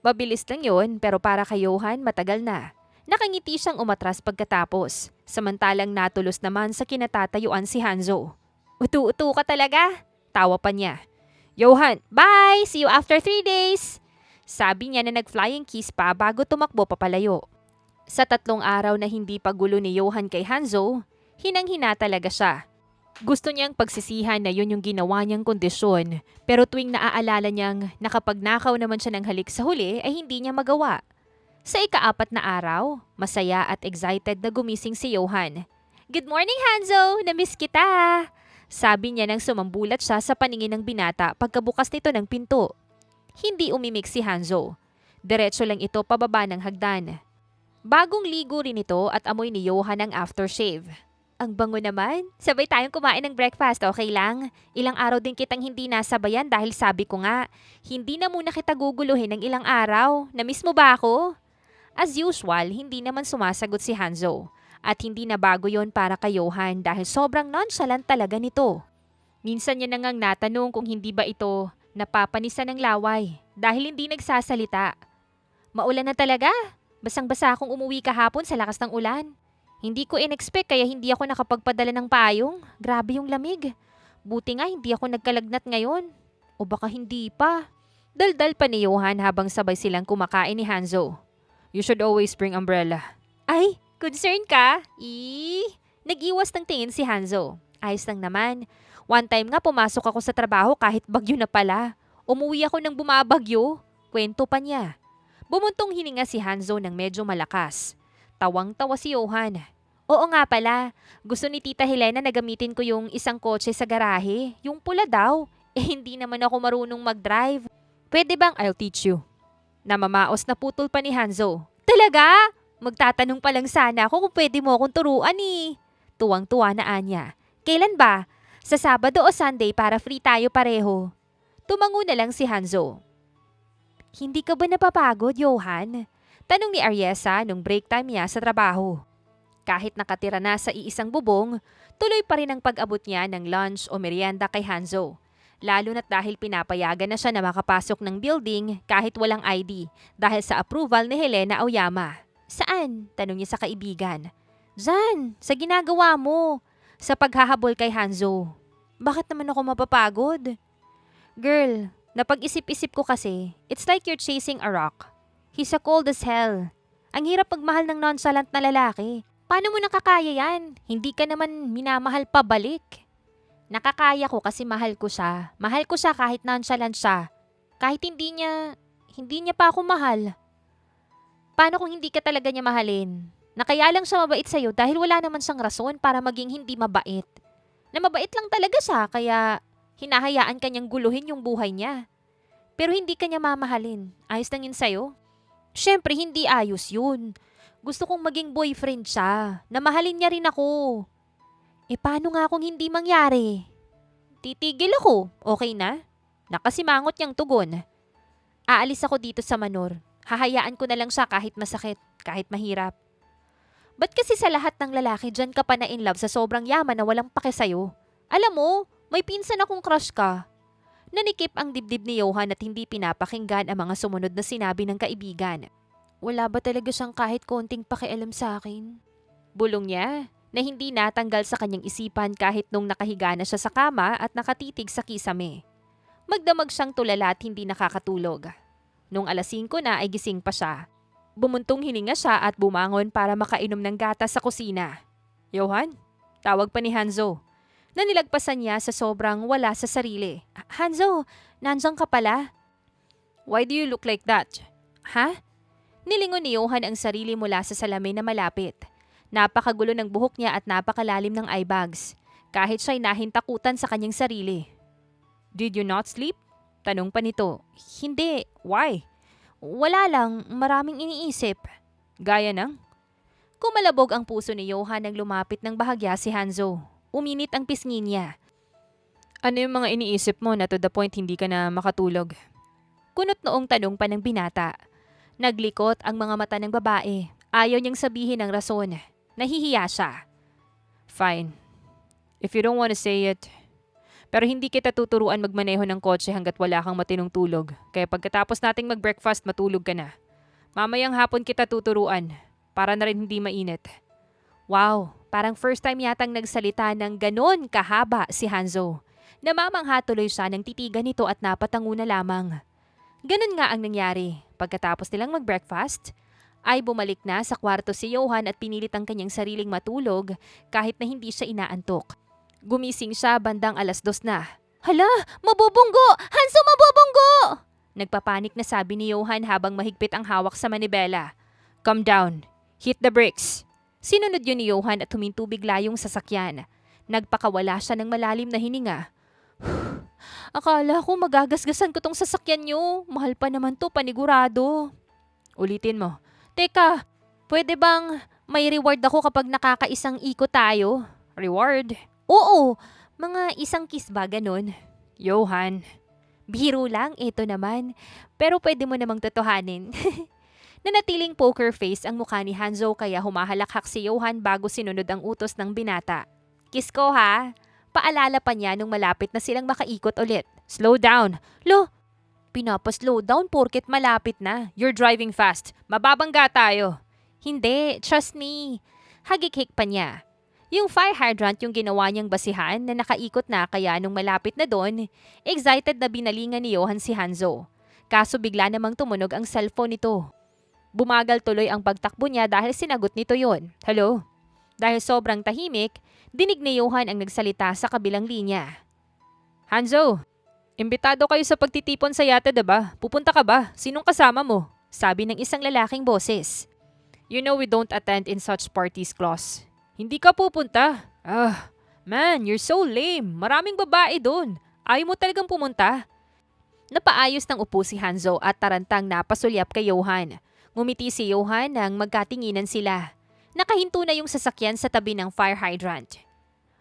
Mabilis lang yun pero para kay Johan matagal na. Nakangiti siyang umatras pagkatapos, samantalang natulos naman sa kinatatayuan si Hanzo. Utu-utu ka talaga? Tawa pa niya. Johan, bye! See you after 3 days! Sabi niya na nag-flying kiss pa bago tumakbo papalayo. Sa 3 araw na hindi pagulo ni Johan kay Hanzo, hinang-hina talaga siya. Gusto niyang pagsisihan na yun yung ginawa niyang kondisyon, pero tuwing naaalala niyang nakapagnakaw naman siya ng halik sa huli ay hindi niya magawa. Sa ika-4 na araw, masaya at excited na gumising si Johan. Good morning Hanzo! Namiss kita! Sabi niya nang sumambulat siya sa paningin ng binata pagkabukas nito ng pinto. Hindi umimik si Hanzo. Diretso lang ito pababa ng hagdan. Bagong ligo rin ito at amoy ni Johan ang aftershave. Ang bango naman. Sabay tayong kumain ng breakfast, okay lang? Ilang araw din kitang hindi nasabayan dahil sabi ko nga, hindi na muna kita guguluhin ng ilang araw. Namiss mo ba ako? As usual, hindi naman sumasagot si Hanzo. At hindi na bago yon para kay Johan dahil sobrang nonchalant talaga nito. Minsan niya nangang natanong kung hindi ba ito napapanisan ng laway dahil hindi nagsasalita. Maulan na talaga. Basang-basa akong umuwi kahapon sa lakas ng ulan. Hindi ko in-expect kaya hindi ako nakapagpadala ng payong. Grabe yung lamig. Buti nga hindi ako nagkalagnat ngayon. O baka hindi pa. Daldal pa ni Johan habang sabay silang kumakain ni Hanzo. You should always bring umbrella. Ay, concern ka? Nag-iwas ng tingin si Hanzo. Ayos lang naman. One time nga pumasok ako sa trabaho kahit bagyo na pala. Umuwi ako nang bumabagyo. Kwento pa niya. Bumuntong hininga si Hanzo ng medyo malakas. Tawang-tawa si Johan. Oo nga pala, gusto ni Tita Helena na gamitin ko yung isang kotse sa garahe. Yung pula daw. Hindi naman ako marunong mag-drive. Pwede bang I'll teach you? Namamaos na putol pa ni Hanzo. Talaga? Magtatanong pa lang sana ako kung pwede mo akong turuan eh. Tuwang-tuwa na Anya. Kailan ba? Sa Sabado o Sunday para free tayo pareho. Tumango na lang si Hanzo. Hindi ka ba napapagod, Johan? Tanong ni Ariesa nung break time niya sa trabaho. Kahit nakatira na sa iisang bubong, tuloy pa rin ang pag-abot niya ng lunch o merienda kay Hanzo. Lalo na't dahil pinapayagan na siya na makapasok ng building kahit walang ID dahil sa approval ni Helena Aoyama. Saan? Tanong niya sa kaibigan. Diyan, sa ginagawa mo. Sa paghahabol kay Hanzo. Bakit naman ako mapapagod? Girl, napag-isip-isip ko kasi, it's like you're chasing a rock. He's a cold as hell. Ang hirap magmahal ng nonchalant na lalaki. Paano mo nakakaya yan? Hindi ka naman minamahal pabalik. Nakakaya ko kasi mahal ko siya. Mahal ko siya kahit nonchalant siya. Kahit hindi niya pa ako mahal. Paano kung hindi ka talaga niya mahalin? Na kaya lang siya mabait sa'yo dahil wala naman siyang rason para maging hindi mabait. Na mabait lang talaga siya kaya hinahayaan kanyang guluhin yung buhay niya. Pero hindi kanya mamahalin. Ayos lang yun sa'yo? Siyempre, hindi ayos yun. Gusto kong maging boyfriend siya. Na mahalin niya rin ako. Paano nga kung hindi mangyari? Titigil ako. Okay na? Nakasimangot niyang tugon. Aalis ako dito sa Manor. Hahayaan ko na lang siya kahit masakit, kahit mahirap. Ba't kasi sa lahat ng lalaki dyan ka pa na in love sa sobrang yaman na walang pake sa'yo? Alam mo, may pinsan akong crush ka. Nanikip ang dibdib ni Johan at hindi pinapakinggan ang mga sumunod na sinabi ng kaibigan. Wala ba talaga siyang kahit konting pakialam sa akin? Bulong niya na hindi natanggal sa kanyang isipan kahit nung nakahiga na siya sa kama at nakatitig sa kisame. Magdamag siyang tulala at hindi nakakatulog. Nung 5:00 na ay gising pa siya. Bumuntong hininga siya at bumangon para makainom ng gatas sa kusina. Johan? Tawag pa ni Hanzo. Nanilagpasan niya sa sobrang wala sa sarili. Hanzo, nandiyan ka pala? Why do you look like that? Ha? Nilingon ni Johan ang sarili mula sa salamin na malapit. Napakagulo ng buhok niya at napakalalim ng eye bags. Kahit siya'y nahintakutan sa kanyang sarili. Did you not sleep? Tanong pa nito. Hindi. Why? Wala lang, maraming iniisip. Gaya ng? Kumalabog ang puso ni Johan nang lumapit ng bahagya si Hanzo. Uminit ang pisngi niya. Ano yung mga iniisip mo na to the point hindi ka na makatulog? Kunot noong tanong pa ng binata. Naglikot ang mga mata ng babae. Ayaw niyang sabihin ang rason. Nahihiya siya. Fine. If you don't want to say it. Pero hindi kita tuturuan magmaneho ng kotse hanggat wala kang matinong tulog. Kaya pagkatapos nating mag-breakfast, matulog ka na. Mamayang hapon kita tuturuan. Para na rin hindi mainit. Wow, parang first time yatang nagsalita ng ganon kahaba si Hanzo. Namamangha tuloy siya nang titigan nito at napatango na lamang. Ganon nga ang nangyari. Pagkatapos nilang mag-breakfast, ay bumalik na sa kwarto si Johan at pinilit ang kanyang sariling matulog kahit na hindi siya inaantok. Gumising siya bandang 2:00 na. Hala! Mabubunggo! Hanzo, mabubunggo! Nagpapanik na sabi ni Johan habang mahigpit ang hawak sa manibela. Calm down. Hit the brakes. Sinunod yun ni Johan at huminto bigla yung sasakyan. Nagpakawala siya ng malalim na hininga. Akala ko magagasgasan ko tong sasakyan nyo. Mahal pa naman to, panigurado. Ulitin mo. Teka, pwede bang may reward ako kapag nakakaisang ikot tayo? Reward? Oo, mga isang kiss ba ganun? Johan. Biro lang, ito naman. Pero pwede mo namang totohanin. Nanatiling poker face ang mukha ni Hanzo kaya humahalakhak si Johan bago sinunod ang utos ng binata. Kiss ko ha? Paalala pa niya nung malapit na silang makaikot ulit. Slow down. Lo, pinapa-slow down porket malapit na. You're driving fast. Mababangga tayo. Hindi, trust me. Hagik-hik pa niya. Yung fire hydrant yung ginawa niyang basihan na nakaikot na kaya nung malapit na doon, excited na binalingan ni Johan si Hanzo. Kaso bigla namang tumunog ang cellphone nito. Bumagal tuloy ang pagtakbo niya dahil sinagot nito yon. Hello? Dahil sobrang tahimik, dinig ni Johan ang nagsalita sa kabilang linya. Hanzo, imbitado kayo sa pagtitipon sa yate, diba? Pupunta ka ba? Sinong kasama mo? Sabi ng isang lalaking boses. You know we don't attend in such parties, Klaus. Hindi ka pupunta. Man, you're so lame. Maraming babae doon. Ayaw mo talagang pumunta? Napaayos ng upo si Hanzo at tarantang napasulyap kay Johan. Ngumiti si Johan nang magkatinginan sila. Nakahinto na yung sasakyan sa tabi ng fire hydrant.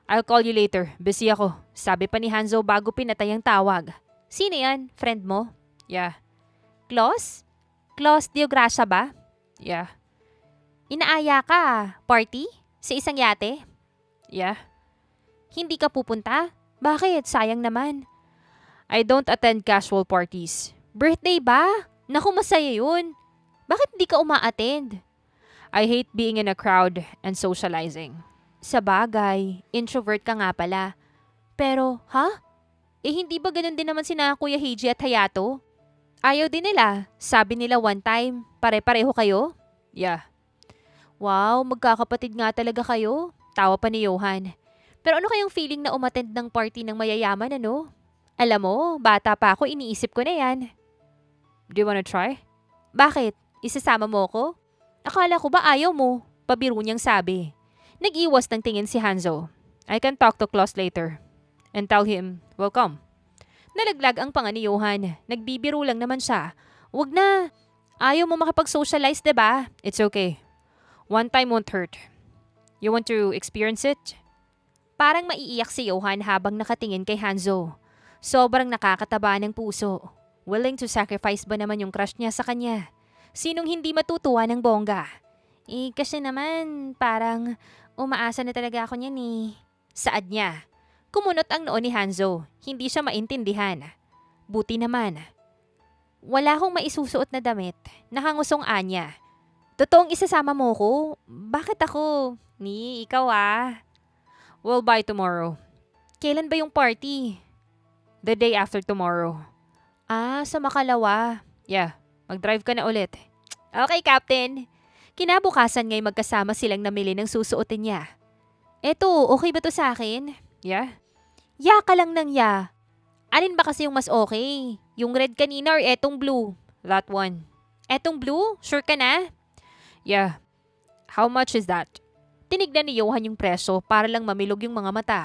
I'll call you later. Busy ako. Sabi pa ni Hanzo bago pinatay ang tawag. Sino yan? Friend mo? Yeah. Klaus? Klaus Diogracia ba? Yeah. Inaaya ka? Party? Sa isang yate? Yeah. Hindi ka pupunta? Bakit? Sayang naman. I don't attend casual parties. Birthday ba? Naku, masaya yun. Bakit di ka uma-attend? I hate being in a crowd and socializing. Sa bagay, introvert ka nga pala. Pero, ha? Hindi ba ganun din naman sina Kuya Heiji at Hayato? Ayaw din nila. Sabi nila one time, pare-pareho kayo? Yeah. Wow, magkakapatid nga talaga kayo. Tawa pa ni Johan. Pero ano kayang feeling na umattend ng party ng mayayaman, ano? Alam mo, bata pa ako, iniisip ko na yan. Do you wanna try? Bakit? Isasama mo ko? Akala ko ba ayaw mo? Pabiro niyang sabi. Nag-iwas ng tingin si Hanzo. I can talk to Klaus later. And tell him, welcome. Nalaglag ang panga ni Johan. Nagbibiro lang naman siya. Wag na. Ayaw mo makapag-socialize, diba? It's okay. One time won't hurt. You want to experience it? Parang maiiyak si Johan habang nakatingin kay Hanzo. Sobrang nakakataba ng puso. Willing to sacrifice ba naman yung crush niya sa kanya? Sinong hindi matutuwa ng bongga? Kasi naman, parang umaasa na talaga ako niyan eh. Saad niya. Kumunot ang noo ni Hanzo. Hindi siya maintindihan. Buti naman. Wala akong maisusuot na damit. Nakangusong Anya. Totoong isasama mo ko? Bakit ako? Ikaw ah. We'll buy tomorrow. Kailan ba yung party? The day after tomorrow. Sa Makalawa. Yeah, mag-drive ka na ulit. Okay, Captain. Kinabukasan nga'y magkasama silang namili ng susuotin niya. Eto, okay ba to sa akin? Yeah? Ya ka lang ng ya. Alin ba kasi yung mas okay? Yung red kanina or etong blue? That one. Etong blue? Sure ka na? Yeah. How much is that? Tinignan ni Johan yung presyo para lang mamilog yung mga mata.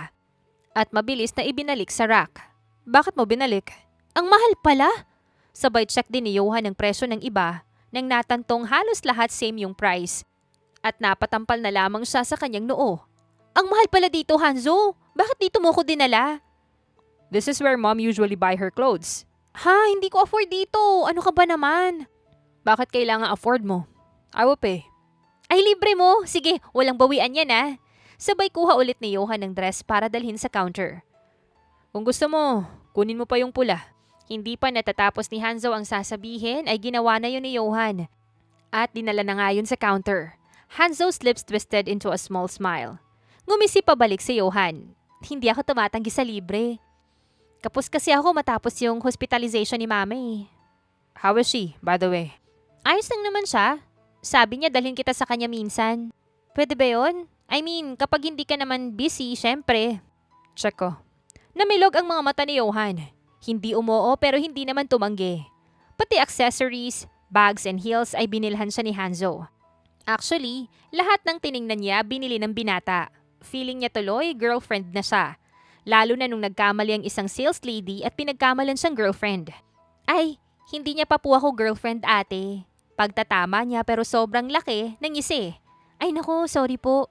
At mabilis na ibinalik sa rack. Bakit mo binalik? Ang mahal pala! Sabay check din ni Johan ang presyo ng iba nang natantong halos lahat same yung price. At napatampal na lamang siya sa kanyang noo. Ang mahal pala dito, Hanzo! Bakit dito mo ko dinala? This is where mom usually buy her clothes. Ha, hindi ko afford dito. Ano ka ba naman? Bakit kailangan afford mo? I will pay. Ay, libre mo. Sige, walang bawian yan ah. Sabay kuha ulit ni Johan ng dress para dalhin sa counter. Kung gusto mo, kunin mo pa yung pula. Hindi pa natatapos ni Hanzo ang sasabihin ay ginawa na yun ni Johan. At dinala na nga yun sa counter. Hanzo's lips twisted into a small smile. Ngumisi pabalik si Johan. Hindi ako tumatanggi sa libre. Kapos kasi ako matapos yung hospitalization ni Mami. How is she, by the way? Ayos lang naman siya. Sabi niya dalhin kita sa kanya minsan. Pwede ba yun? I mean, kapag hindi ka naman busy, syempre. Check ko. Namilog ang mga mata ni Johan. Hindi umoo pero hindi naman tumanggi. Pati accessories, bags and heels ay binilhan siya ni Hanzo. Actually, lahat ng tiningnan niya binili ng binata. Feeling niya tuloy, girlfriend na siya. Lalo na nung nagkamali ang isang sales lady at pinagkamalan siyang girlfriend. Ay, hindi niya pa po ako girlfriend ate. Pagtatama niya pero sobrang laki, nangisi. Ay nako, sorry po.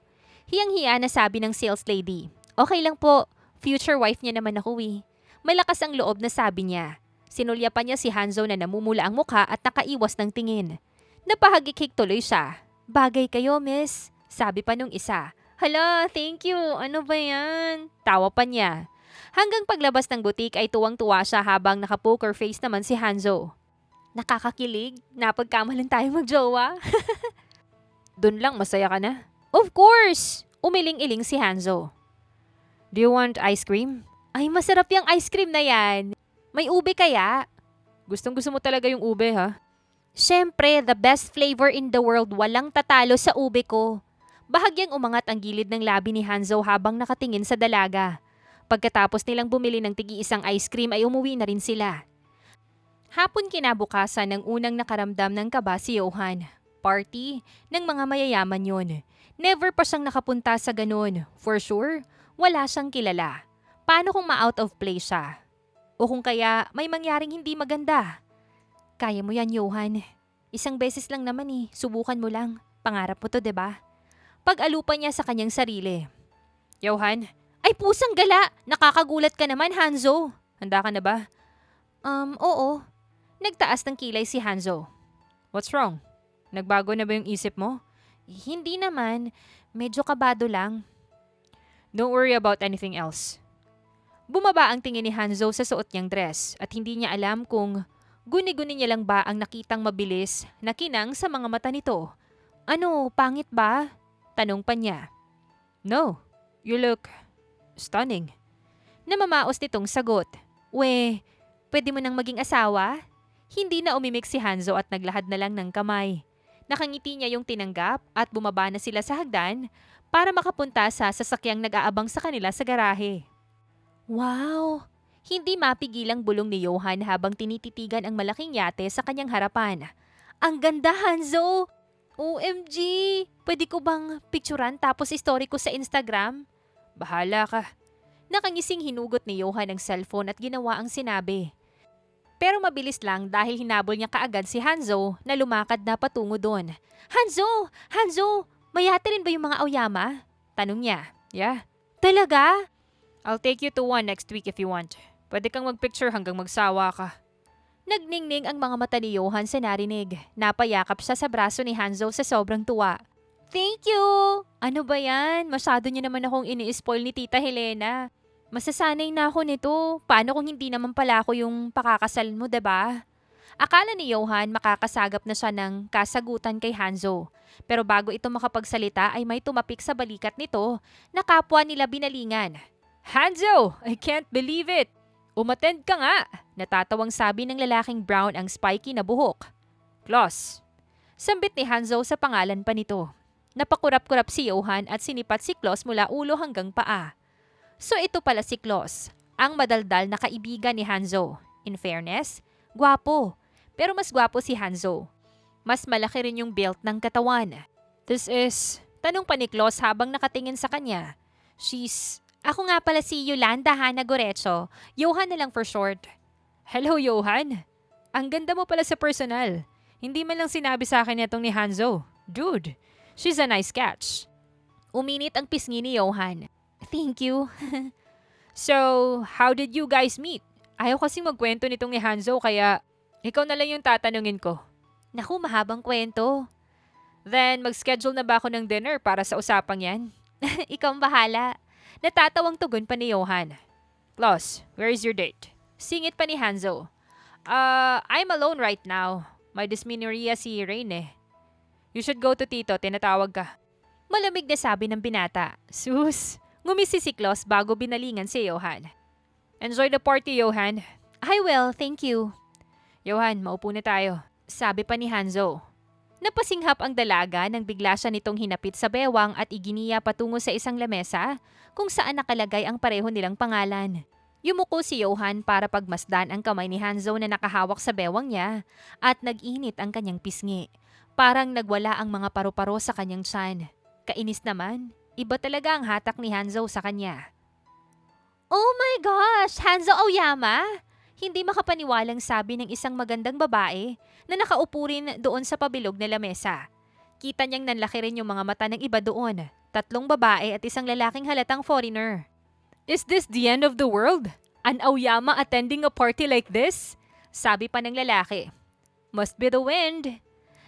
Hiyang-hiya na sabi ng sales lady. Okay lang po, future wife niya naman ako eh. Malakas ang loob na sabi niya. Sinulya pa niya si Hanzo na namumula ang mukha at nakaiwas ng tingin. Napahagikik tuloy siya. Bagay kayo, miss. Sabi pa nung isa. Hala, thank you. Ano ba yan? Tawa pa niya. Hanggang paglabas ng butik ay tuwang-tuwa siya habang naka-poker face naman si Hanzo. Nakakakilig. Napagkamalan tayo magjowa. Dun lang, masaya ka na? Of course! Umiling-iling si Hanzo. Do you want ice cream? Ay, masarap yung ice cream na yan. May ube kaya? Gustong-gusto mo talaga yung ube, ha? Siyempre, the best flavor in the world, walang tatalo sa ube ko. Bahagyang umangat ang gilid ng labi ni Hanzo habang nakatingin sa dalaga. Pagkatapos nilang bumili ng tigi-isang ice cream ay umuwi na rin sila. Hapon kinabukasan ng unang nakaramdam ng kaba si Johan. Party ng mga mayayaman yun. Never pa siyang nakapunta sa ganun. For sure, wala siyang kilala. Paano kung ma-out of place siya? O kung kaya may mangyaring hindi maganda? Kaya mo yan, Johan. Isang beses lang naman eh. Subukan mo lang. Pangarap mo to, 'di ba? Pag-alupa niya sa kanyang sarili. Johan? Ay pusang gala! Nakakagulat ka naman, Hanzo. Handa ka na ba? Oo. Nagtaas ng kilay si Hanzo. What's wrong? Nagbago na ba yung isip mo? Hindi naman. Medyo kabado lang. Don't worry about anything else. Bumaba ang tingin ni Hanzo sa suot niyang dress at hindi niya alam kung guni-guni niya lang ba ang nakitang mabilis na kinang sa mga mata nito. Ano, pangit ba? Tanong pa niya. No, you look stunning. Namamaos nitong sagot. We, pwede mo nang maging asawa? Hindi na umimik si Hanzo at naglahad na lang ng kamay. Nakangiti niya yung tinanggap at bumaba na sila sa hagdan para makapunta sa sasakyang nag-aabang sa kanila sa garahe. Wow! Hindi mapigilang bulong ni Johan habang tinititigan ang malaking yate sa kanyang harapan. Ang ganda, Hanzo! OMG! Pwede ko bang picturean tapos story ko sa Instagram? Bahala ka. Nakangising hinugot ni Johan ang cellphone at ginawa ang sinabi. Pero mabilis lang dahil hinabol niya kaagad si Hanzo na lumakad na patungo doon. Hanzo! Hanzo! Mayate rin ba yung mga aoyama? Tanong niya. Yeah. Talaga? I'll take you to one next week if you want. Pwede kang magpicture hanggang magsawa ka. Nagningning ang mga mata ni Johan sa narinig. Napayakap siya sa braso ni Hanzo sa sobrang tuwa. Thank you! Ano ba yan? Masyado niyo naman akong ini-spoil ni Tita Helena. Masasanay na ako nito. Paano kung hindi naman pala ako yung pakakasal mo, diba? Akala ni Johan makakasagap na siya ng kasagutan kay Hanzo. Pero bago ito makapagsalita ay may tumapik sa balikat nito na kapwa nila binalingan. Hanzo! I can't believe it! Umattend ka nga! Natatawang sabi ng lalaking brown ang spiky na buhok. Klaus. Sambit ni Hanzo sa pangalan pa nito. Napakurap-kurap si Johan at sinipat si Klaus mula ulo hanggang paa. So ito pala si Klaus, ang madaldal na kaibigan ni Hanzo. In fairness, gwapo. Pero mas gwapo si Hanzo. Mas malaki rin yung build ng katawan. This is... Tanong pa ni Klaus habang nakatingin sa kanya. Ako nga pala si Yolanda Hana Gorecho. Johan na lang for short. Hello, Johan. Ang ganda mo pala sa personal. Hindi man lang sinabi sa akin itong ni Hanzo. Dude, she's a nice catch. Uminit ang pisngi ni Johan. Thank you. So, how did you guys meet? Ayaw kasing magkwento nitong ni Hanzo kaya ikaw na lang yung tatanungin ko. Naku, mahabang kwento. Then, mag-schedule na ba ako ng dinner para sa usapang yan? Ikaw ang bahala. Natatawang tugon pa ni Johan. Klaus, where is your date? Singit pa ni Hanzo. I'm alone right now. May dysmenorrhea si Rain eh. You should go to Tito, tinatawag ka. Malamig na sabi ng binata. Sus, ngumisi si Klaus bago binalingan si Johan. Enjoy the party, Johan. I will, thank you. Johan, maupo na tayo. Sabi pa ni Hanzo. Napasinghap ang dalaga nang bigla siya nitong hinapit sa bewang at iginiya patungo sa isang lamesa kung saan nakalagay ang pareho nilang pangalan. Yumuko si Johan para pagmasdan ang kamay ni Hanzo na nakahawak sa bewang niya at nag-init ang kanyang pisngi. Parang nagwala ang mga paru-paro sa kanyang tiyan. Kainis naman, iba talaga ang hatak ni Hanzo sa kanya. Oh my gosh! Hanzo Aoyama! Hindi makapaniwalang sabi ng isang magandang babae na nakaupo rin doon sa pabilog na lamesa. Kita niyang nanlaki rin yung mga mata ng iba doon. 3 babae at isang lalaking halatang foreigner. Is this the end of the world? An Aoyama attending a party like this? Sabi pa ng lalaki. Must be the wind.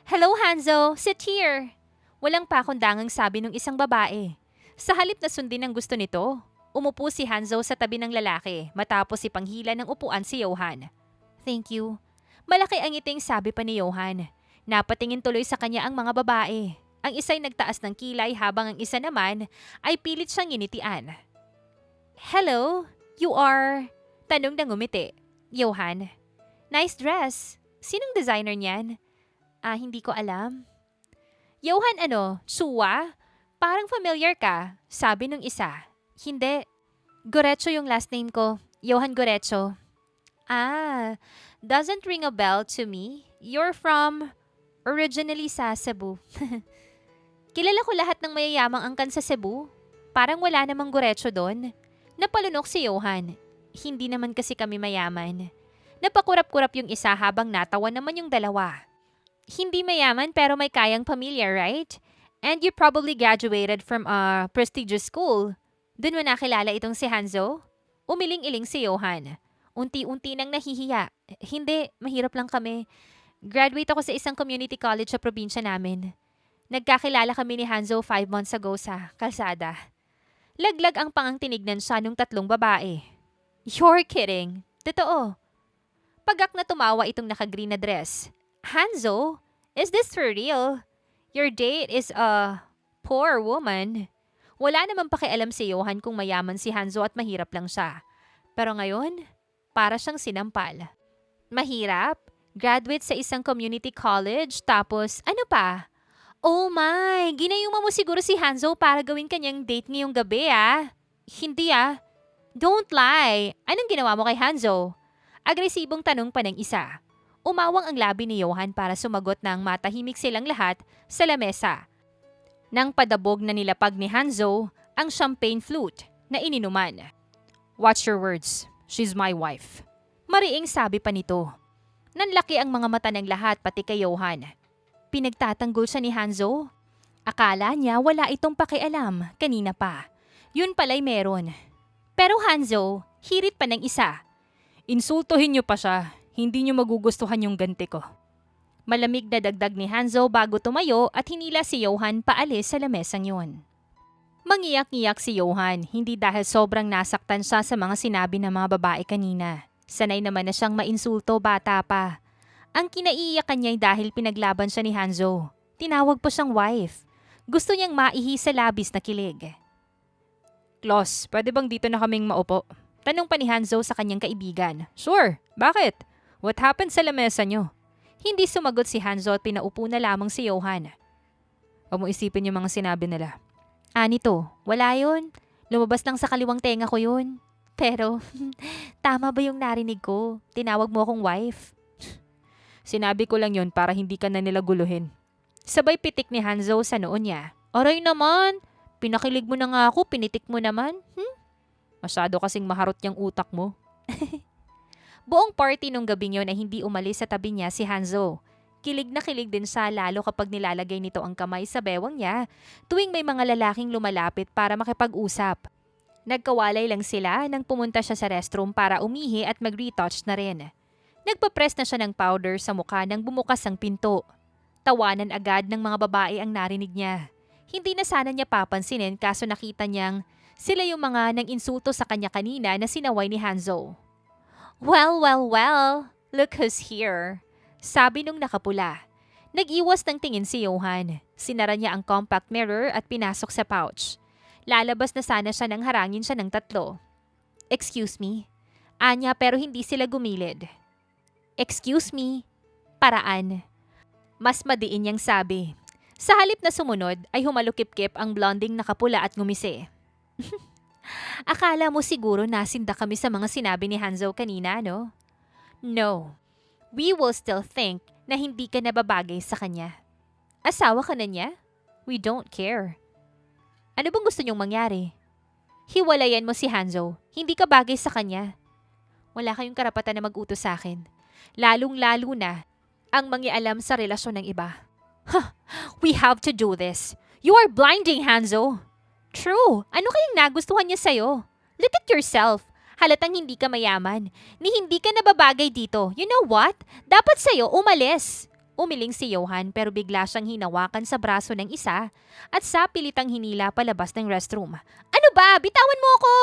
Hello Hanzo, sit here. Walang pakundangang sabi ng isang babae. Sa halip na sundin ang gusto nito, umupo si Hanzo sa tabi ng lalaki matapos ipanghila ng upuan si Johan. Thank you. Malaki ang ngiting sabi pa ni Johan. Napatingin tuloy sa kanya ang mga babae. Ang isa'y nagtaas ng kilay habang ang isa naman ay pilit siyang initian. Hello, you are... Tanong na ngumiti. Johan. Nice dress. Sinong designer niyan? Hindi ko alam. Johan Chua? Parang familiar ka, sabi ng isa. Hindi. Gorecho yung last name ko. Johan Gorecho. Doesn't ring a bell to me. You're from... Originally sa Cebu. Kilala ko lahat ng mayayamang angkan sa Cebu. Parang wala namang Gorecho doon. Napalunok si Johan. Hindi naman kasi kami mayaman. Napakurap-kurap yung isa habang natawa naman yung dalawa. Hindi mayaman pero may kayang pamilya, right? And you probably graduated from a prestigious school. Doon mo nakilala itong si Hanzo? Umiling-iling si Johan. Unti-unti nang nahihiya. Hindi, mahirap lang kami. Graduate ako sa isang community college sa probinsya namin. Nagkakilala kami ni Hanzo 5 months ago sa kalsada. Laglag ang pangang tinignan siya nung 3 babae. You're kidding. Totoo. Pagak na tumawa itong naka-green na dress. Hanzo, is this for real? Your date is a poor woman. Wala namang pakialam si Johan kung mayaman si Hanzo at mahirap lang siya. Pero ngayon, para siyang sinampal. Mahirap? Graduate sa isang community college, tapos ano pa? Oh my, ginayuma mo siguro si Hanzo para gawin kanyang date ngayong gabi ah. Hindi ah. Don't lie. Anong ginawa mo kay Hanzo? Agresibong tanong pa ng isa. Umawang ang labi ni Johan para sumagot ng matahimik silang lahat sa lamesa. Nang padabog na nilapag ni Hanzo ang champagne flute na ininuman. Watch your words. She's my wife. Mariing sabi pa nito. Nanlaki ang mga mata ng lahat pati kay Johan. Pinagtatanggol siya ni Hanzo. Akala niya wala itong pakialam kanina pa. Yun pala'y meron. Pero Hanzo, hirit pa ng isa. Insultuhin niyo pa siya. Hindi niyo magugustuhan yung ganti ko. Malamig na dagdag ni Hanzo bago tumayo at hinila si Johan paalis sa lamesang yun. Mangiyak-ngiyak si Johan, hindi dahil sobrang nasaktan siya sa mga sinabi ng mga babae kanina. Sanay naman na siyang mainsulto bata pa. Ang kinaiiyakan niya ay dahil pinaglaban siya ni Hanzo. Tinawag po siyang wife. Gusto niyang maihi sa labis na kilig. Klaus, pwede bang dito na kaming maupo? Tanong pa ni Hanzo sa kanyang kaibigan. Sure, bakit? What happened sa lamesa niyo? Hindi sumagot si Hanzo at pinaupo na lamang si Johan. Huwag mo isipin yung mga sinabi nila. Nito, wala yun. Lumabas lang sa kaliwang tenga ko yun. Pero, tama ba yung narinig ko? Tinawag mo akong wife? Sinabi ko lang yun para hindi ka na nila guluhin. Sabay pitik ni Hanzo sa noon niya. Aray naman, pinakilig mo na nga ako, pinitik mo naman. Masyado kasing maharot yung utak mo. Buong party nung gabing yun ay hindi umalis sa tabi niya si Hanzo. Kilig na kilig din siya lalo kapag nilalagay nito ang kamay sa bewang niya tuwing may mga lalaking lumalapit para makipag-usap. Nagkawalay lang sila nang pumunta siya sa restroom para umihi at mag-retouch na rin. Nagpapress na siya ng powder sa mukha nang bumukas ang pinto. Tawanan agad ng mga babae ang narinig niya. Hindi na sana niya papansinin kaso nakita niyang sila yung mga nang insulto sa kanya kanina na sinaway ni Hanzo. Well, well, well, look who's here. Sabi nung nakapula. Nag-iwas ng tingin si Johan. Sinara niya ang compact mirror at pinasok sa pouch. Lalabas na sana siya nang harangin siya ng tatlo. Excuse me? Anya pero hindi sila gumilid. Excuse me? Paraan. Mas madiin niyang sabi. Sa halip na sumunod ay humalukip-kip ang blonding nakapula at ngumisi. Akala mo siguro nasinda kami sa mga sinabi ni Hanzo kanina, no? No. We will still think na hindi ka nababagay sa kanya. Asawa ka na niya? We don't care. Ano bang gusto niyong mangyari? Hiwalayan mo si Hanzo. Hindi ka bagay sa kanya. Wala kayong karapatan na mag-utos sa akin. Lalong-lalo na ang mangialam sa relasyon ng iba. We have to do this. You are blinding, Hanzo. True. Ano kayang nagustuhan niya sa'yo? Look at yourself. Halatang hindi ka mayaman. Ni hindi ka nababagay dito. You know what? Dapat sa'yo umalis. Umiling si Johan pero bigla siyang hinawakan sa braso ng isa at sa pilitang hinila palabas ng restroom. Ano ba? Bitawan mo ako!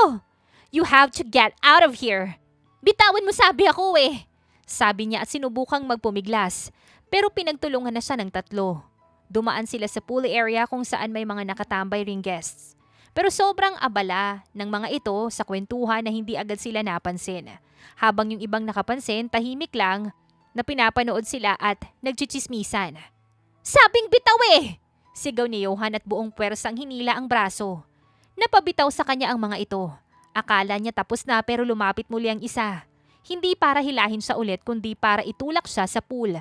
You have to get out of here. Bitawan mo sabi ako eh. Sabi niya at sinubukang magpumiglas. Pero pinagtulungan na siya ng tatlo. Dumaan sila sa pool area kung saan may mga nakatambay ring guests. Pero sobrang abala ng mga ito sa kwentuhan na hindi agad sila napansin. Habang yung ibang nakapansin, tahimik lang na pinapanood sila at nagchichismisan. Sabing bitaw eh! Sigaw ni Johan at buong pwersang hinila ang braso. Napabitaw sa kanya ang mga ito. Akala niya tapos na pero lumapit muli ang isa. Hindi para hilahin siya ulit kundi para itulak siya sa pool.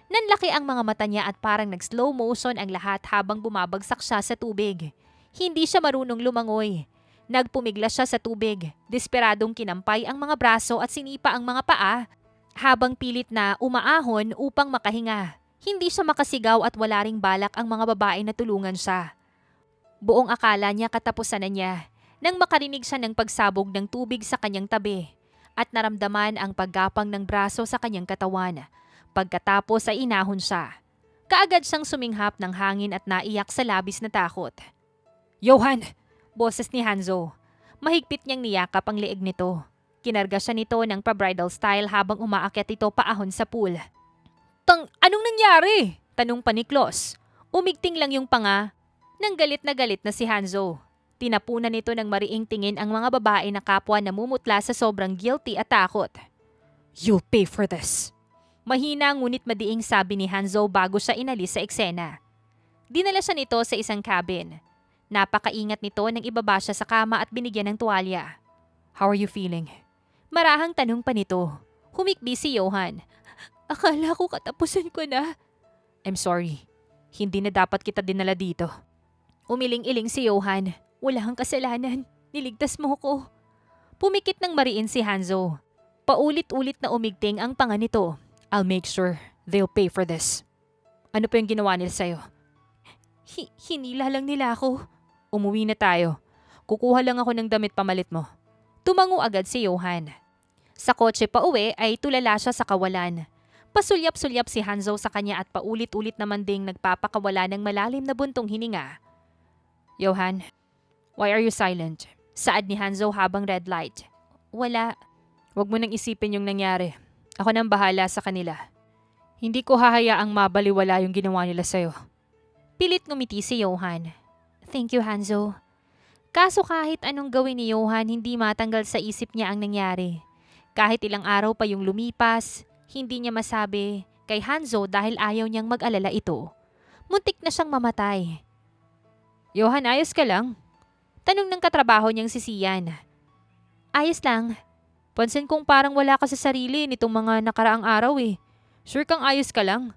Nanlaki ang mga mata niya at parang nag-slow motion ang lahat habang bumabagsak siya sa tubig. Hindi siya marunong lumangoy. Nagpumiglas siya sa tubig. Desperadong kinampay ang mga braso at sinipa ang mga paa habang pilit na umaahon upang makahinga. Hindi siya makasigaw at wala ring balak ang mga babae na tulungan siya. Buong akala niya katapusan na niya nang makarinig siya ng pagsabog ng tubig sa kanyang tabi at naramdaman ang paggapang ng braso sa kanyang katawan. Pagkatapos ay inahon siya. Kaagad siyang suminghap ng hangin at naiyak sa labis na takot. Johan! Boses ni Hanzo. Mahigpit niyang niyakap ang leeg nito. Kinarga siya nito ng pa-bridal style habang umaakyat ito paahon sa pool. Anong nangyari? Tanong pa ni Klaus. Umigting lang yung panga. Nang galit na si Hanzo. Tinapunan nito ng mariing tingin ang mga babae na kapwa namumutla sa sobrang guilty at takot. You'll pay for this. Mahina ngunit madiing sabi ni Hanzo bago siya inalis sa eksena. Dinala siya nito sa isang cabin. Napakaingat nito nang ibaba siya sa kama at binigyan ng tuwalya. How are you feeling? Marahang tanong pa nito. Humikbi si Johan. Akala ko katapusan ko na. I'm sorry. Hindi na dapat kita dinala dito. Umiling-iling si Johan. Wala kang kasalanan. Niligtas mo ko. Pumikit ng mariin si Hanzo. Paulit-ulit na umigting ang panga nito. I'll make sure they'll pay for this. Ano pa yung ginawa nila sa'yo? Hinila lang nila ako. Umuwi na tayo. Kukuha lang ako ng damit pamalit mo. Tumango agad si Johan. Sa kotse pa uwi ay tulala siya sa kawalan. Pasulyap-sulyap si Hanzo sa kanya at paulit-ulit naman ding nagpapakawala ng malalim na buntong hininga. Johan, why are you silent? Saad ni Hanzo habang red light. Wala. Huwag mo nang isipin yung nangyari. Ako nang bahala sa kanila. Hindi ko hahayaang mabaliwala yung ginawa nila sa'yo. Pilit ngumiti si Johan. Thank you, Hanzo. Kaso kahit anong gawin ni Johan, hindi matanggal sa isip niya ang nangyari. Kahit ilang araw pa yung lumipas, hindi niya masabi kay Hanzo dahil ayaw niyang mag-alala ito. Muntik na siyang mamatay. Johan, ayos ka lang? Tanong ng katrabaho niyang si Sian. Ayos lang. Pansin kong parang wala ka sa sarili nitong mga nakaraang araw eh. Sure kang ayos ka lang?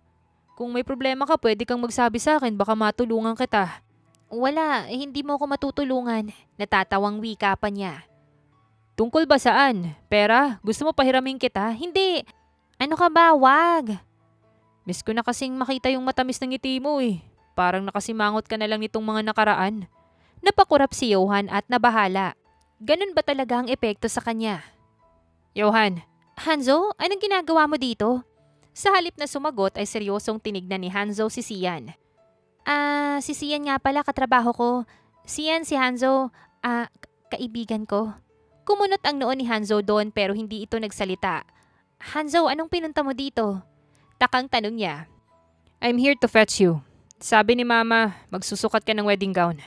Kung may problema ka, pwede kang magsabi sa akin, baka matulungan kita. Wala, hindi mo ako matutulungan. Natatawang wika pa niya. Tungkol ba saan? Pera? Gusto mo pahiramin kita? Hindi. Ano ka ba? Wag. Miss ko na kasing makita yung matamis ng ngiti mo eh. Parang nakasimangot ka na lang nitong mga nakaraan. Napakurap si Johan at nabahala. Ganun ba talaga ang epekto sa kanya? Johan. Hanzo, anong ginagawa mo dito? Sa halip na sumagot ay seryosong tinignan ni Hanzo si Sian. Si Sian nga pala, katrabaho ko. Sian, si Hanzo, kaibigan ko. Kumunot ang noo ni Hanzo doon pero hindi ito nagsalita. Hanzo, anong pinunta mo dito? Takang tanong niya. I'm here to fetch you. Sabi ni Mama, magsusukat ka ng wedding gown.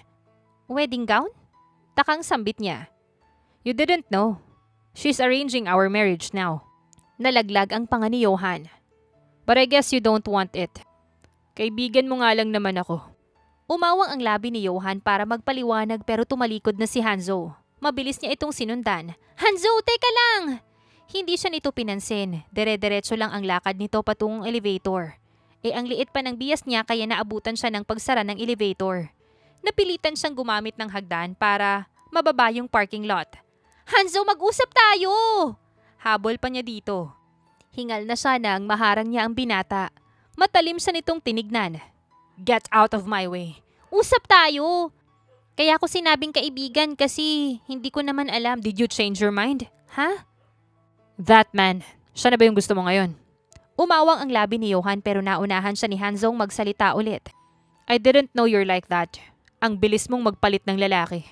Wedding gown? Takang sambit niya. You didn't know. She's arranging our marriage now. Nalaglag ang panga ni Johan. But I guess you don't want it. Kaibigan mo nga lang naman ako. Umawang ang labi ni Johan para magpaliwanag pero tumalikod na si Hanzo. Mabilis niya itong sinundan. Hanzo, teka lang! Hindi siya nito pinansin. Dire-diretso lang ang lakad nito patungong elevator. Ang liit pa ng bias niya kaya naabutan siya ng pagsara ng elevator. Napilitan siyang gumamit ng hagdan para mababa yung parking lot. Hanzo, mag-usap tayo! Habol pa niya dito. Hingal na siya nang maharang niya ang binata. Matalim siya nitong tinignan. Get out of my way. Usap tayo! Kaya ako sinabing kaibigan kasi hindi ko naman alam. Did you change your mind? Ha? That man. Siya na ba yung gusto mo ngayon? Umawang ang labi ni Johan pero naunahan siya ni Hanzong magsalita ulit. I didn't know you're like that. Ang bilis mong magpalit ng lalaki.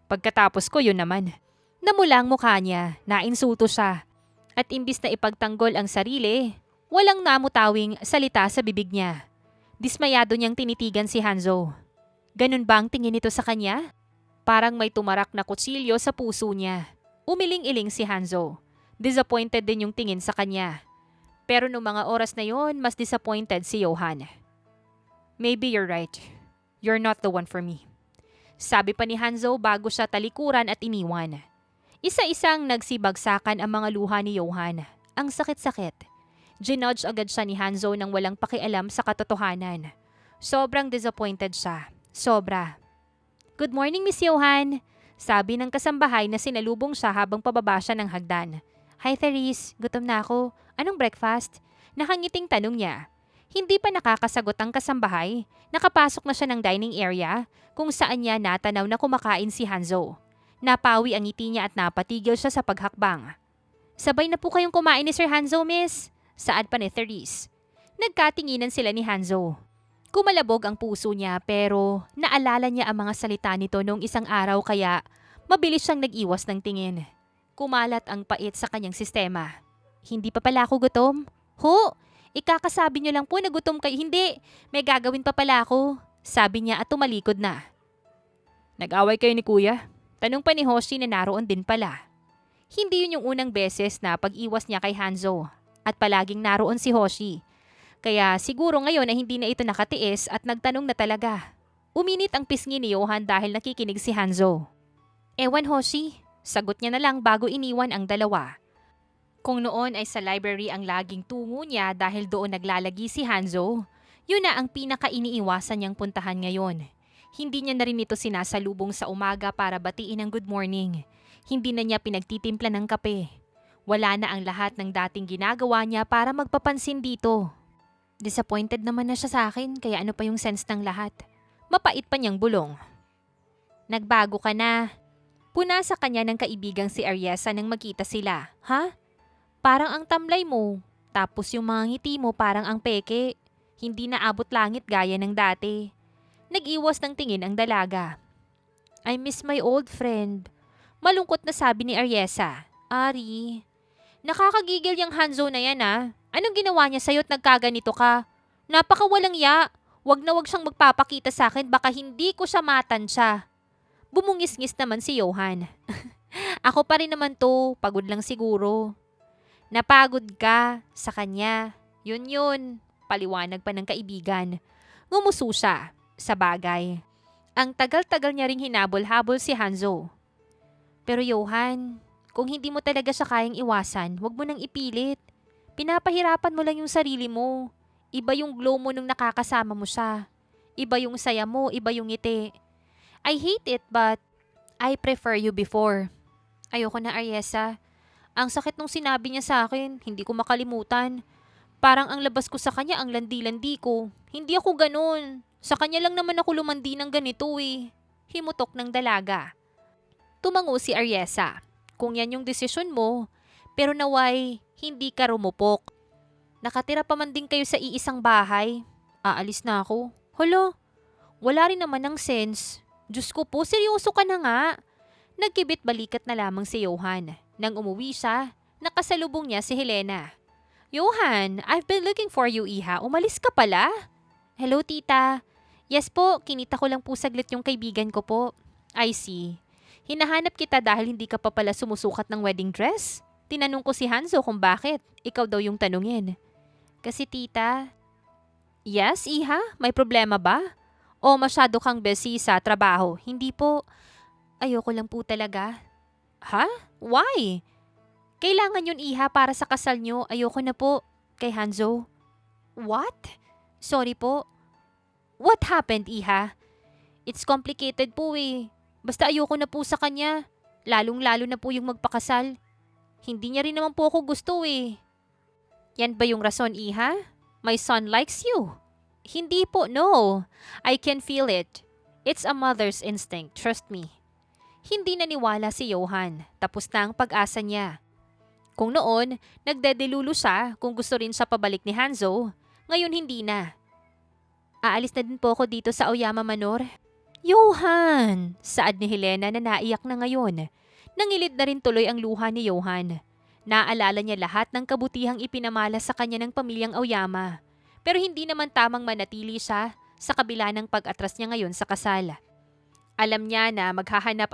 Pagkatapos ko, yun naman. Namula ang mukha niya, nainsulto siya. At imbis na ipagtanggol ang sarili, walang namutawing salita sa bibig niya. Dismayado niyang tinitigan si Hanzo. Ganun ba ang tingin nito sa kanya? Parang may tumarak na kutsilyo sa puso niya. Umiling-iling si Hanzo. Disappointed din yung tingin sa kanya. Pero noong mga oras na yon, mas disappointed si Johan. Maybe you're right. You're not the one for me. Sabi pa ni Hanzo bago siya talikuran at iniwan. Isa-isang nagsibagsakan ang mga luha ni Johan. Ang sakit-sakit. Ginudge agad siya ni Hanzo nang walang pakialam sa katotohanan. Sobrang disappointed siya. Sobra. Good morning, Miss Johan. Sabi ng kasambahay na sinalubong siya habang pababa siya ng hagdan. Hi, Therese. Gutom na ako. Anong breakfast? Nakangiting tanong niya. Hindi pa nakakasagot ang kasambahay. Nakapasok na siya ng dining area kung saan niya natanaw na kumakain si Hanzo. Napawi ang ngiti niya at napatigil siya sa paghakbang. Sabay na po kayong kumain ni Sir Hanzo, miss. Saad pa ni Therese. Nagkatinginan sila ni Hanzo. Kumalabog ang puso niya pero naalala niya ang mga salita nito noong isang araw kaya mabilis siyang nag-iwas ng tingin. Kumalat ang pait sa kanyang sistema. Hindi pa pala ako gutom. Ho! Ikakasabi niyo lang po na gutom kayo. Hindi! May gagawin pa pala ako. Sabi niya at tumalikod na. Nag-away kayo ni kuya? Tanong pa ni Hoshi na naroon din pala. Hindi yun yung unang beses na pag-iwas niya kay Hanzo. At palaging naroon si Hoshi. Kaya siguro ngayon na hindi na ito nakatiis at nagtanong na talaga. Uminit ang pisngi ni Johan dahil nakikinig si Hanzo. Ewan Hoshi, sagot niya na lang bago iniwan ang dalawa. Kung noon ay sa library ang laging tungo niya dahil doon naglalagi si Hanzo, yun na ang pinaka-iniiwasan niyang puntahan ngayon. Hindi niya na rin ito sinasalubong sa umaga para batiin ang good morning. Hindi na niya pinagtitimpla ng kape. Wala na ang lahat ng dating ginagawa niya para magpapansin dito. Disappointed naman na siya sa akin kaya ano pa yung sense ng lahat. Mapait pa niyang bulong. Nagbago ka na. Puna sa kanya ng kaibigang si Ariesa nang magkita sila. Ha? Parang ang tamlay mo. Tapos yung mga ngiti mo parang ang peke. Hindi na abot langit gaya ng dati. Nag-iwas ng tingin ang dalaga. I miss my old friend. Malungkot na sabi ni Ariesa. Ari, nakakagigil yung Hanzo na yan ah. Anong ginawa niya sa'yo at nagkaganito ka? Napakawalang ya. Wag na wag siyang magpapakita sa akin baka hindi ko siya matansya. Bumungis-ngis naman si Johan. Ako pa rin naman to, pagod lang siguro. Napagod ka sa kanya. Yun. Paliwanag pa ng kaibigan. Ngumuso siya. Sa bagay. Ang tagal-tagal niya ring hinabol-habol si Hanzo. Pero Johan, kung hindi mo talaga siya kayang iwasan, wag mo nang ipilit. Pinapahirapan mo lang yung sarili mo. Iba yung glow mo nung nakakasama mo siya. Iba yung saya mo, iba yung ngiti. I hate it but I prefer you before. Ayoko na Ariesa. Ang sakit nung sinabi niya sa akin, hindi ko makalimutan. Parang ang labas ko sa kanya ang landi-landi ko. Hindi ako ganun. Sa kanya lang naman ako lumandi ng ganito eh. Himutok ng dalaga. Tumango si Ariesa. Kung yan yung desisyon mo, pero naway, hindi ka rumupok. Nakatira pa man din kayo sa iisang bahay. Aalis na ako. Hala, wala rin naman ng sense. Diyos ko po, seryoso ka na nga. Nagkibit balikat na lamang si Johan. Nang umuwi siya, nakasalubong niya si Helena. Johan, I've been looking for you, Iha. Umalis ka pala? Hello, tita. Yes po, kinita ko lang po saglit yung kaibigan ko po. I see. Hinahanap kita dahil hindi ka pa pala sumusukat ng wedding dress? Tinanong ko si Hanzo kung bakit. Ikaw daw yung tanungin. Kasi tita... Yes, Iha? May problema ba? O masyado kang busy sa trabaho? Hindi po. Ayoko lang po talaga. Ha? Why? Kailangan yun, Iha, para sa kasal nyo. Ayoko na po. Kay Hanzo. What? Sorry po. What happened, Iha? It's complicated po eh. Basta ayoko na po sa kanya. Lalong-lalo na po yung magpakasal. Hindi niya rin naman po ako gusto eh. Yan ba yung rason, Iha? My son likes you. Hindi po, no. I can feel it. It's a mother's instinct, trust me. Hindi naniwala si Johan. Tapos na ang pag-asa niya. Kung noon, nagdedelulo siya kung gusto rin siya pabalik ni Hanzo. Ngayon hindi na. Aalis na din po ako dito sa Aoyama Manor. Johan! Saad ni Helena na naiyak na ngayon. Nangilid na rin tuloy ang luha ni Johan. Naalala niya lahat ng kabutihang ipinamala sa kanya ng pamilyang Aoyama. Pero hindi naman tamang manatili siya sa kabila ng pag-atras niya ngayon sa kasal. Alam niya na maghahanap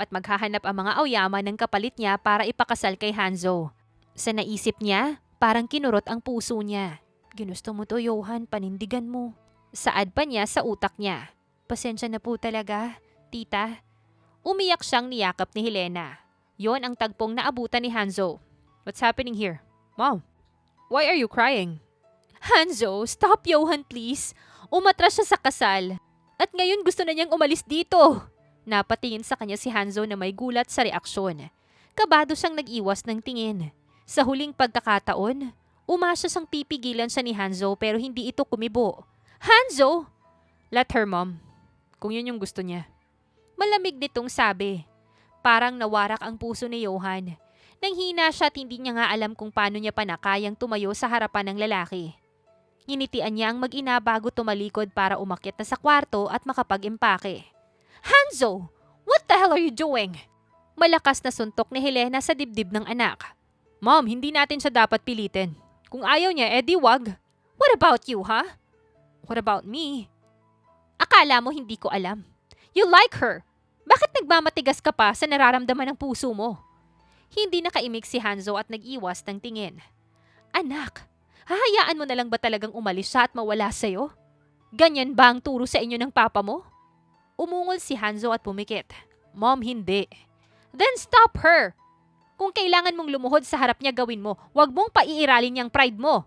ang mga Aoyama ng kapalit niya para ipakasal kay Hanzo. Sa naisip niya, parang kinurot ang puso niya. Ginusto mo to, Johan, panindigan mo. Saad pa niya sa utak niya. Pasensya na po talaga, tita. Umiyak siyang niyakap ni Helena. Yon ang tagpong naabutan ni Hanzo. What's happening here? Mom, why are you crying? Hanzo, stop Johan please. Umatras siya sa kasal. At ngayon gusto na niyang umalis dito. Napatingin sa kanya si Hanzo na may gulat sa reaksyon. Kabado siyang nag-iwas ng tingin. Sa huling pagkakataon, umasa siyang pipigilan siya ni Hanzo pero hindi ito kumibo. Hanzo! Let her, Mom. Kung yun yung gusto niya. Malamig nitong sabi. Parang nawarak ang puso ni Johan. Nang hina siya at hindi niya nga alam kung paano niya pa nakayang tumayo sa harapan ng lalaki. Nginitian niya ang mag-ina bago tumalikod para umakyat na sa kwarto at makapag-impake. Hanzo! What the hell are you doing? Malakas na suntok ni Helena sa dibdib ng anak. Mom, hindi natin siya dapat pilitin. Kung ayaw niya, edi wag. What about you, ha? What about me? Akala mo hindi ko alam. You like her. Bakit nagmamatigas ka pa sa nararamdaman ng puso mo? Hindi nakaimik si Hanzo at nag-iwas ng tingin. Anak, hahayaan mo na lang ba talagang umalis siya at mawala sa'yo? Ganyan ba ang turo sa inyo ng papa mo? Umungol si Hanzo at pumikit. Mom, hindi. Then stop her! Kung kailangan mong lumuhod sa harap niya gawin mo, huwag mong paiiralin niyang pride mo.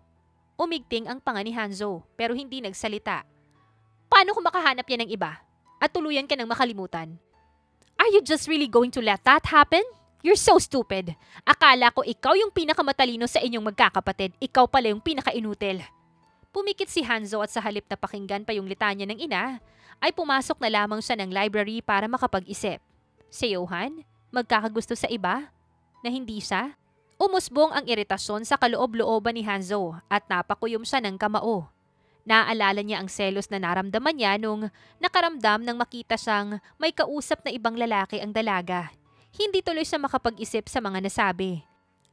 Umigting ang panga ni Hanzo pero hindi nagsalita. Paano kung makahanap yan ng iba? At tuluyan ka ng makalimutan? Are you just really going to let that happen? You're so stupid. Akala ko ikaw yung pinakamatalino sa inyong magkakapatid. Ikaw pala yung pinakainutil. Pumikit si Hanzo at sa halip na pakinggan pa yung litanya ng ina, ay pumasok na lamang siya ng library para makapag-isip. Si Johan, magkakagusto sa iba? Na hindi siya? Umusbong ang iritasyon sa kaloob-looban ni Hanzo at napakuyom siya ng kamao. Naaalala niya ang selos na naramdaman niya nung nakaramdam nang makita siyang may kausap na ibang lalaki ang dalaga. Hindi tuloy siya makapag-isip sa mga nasabi.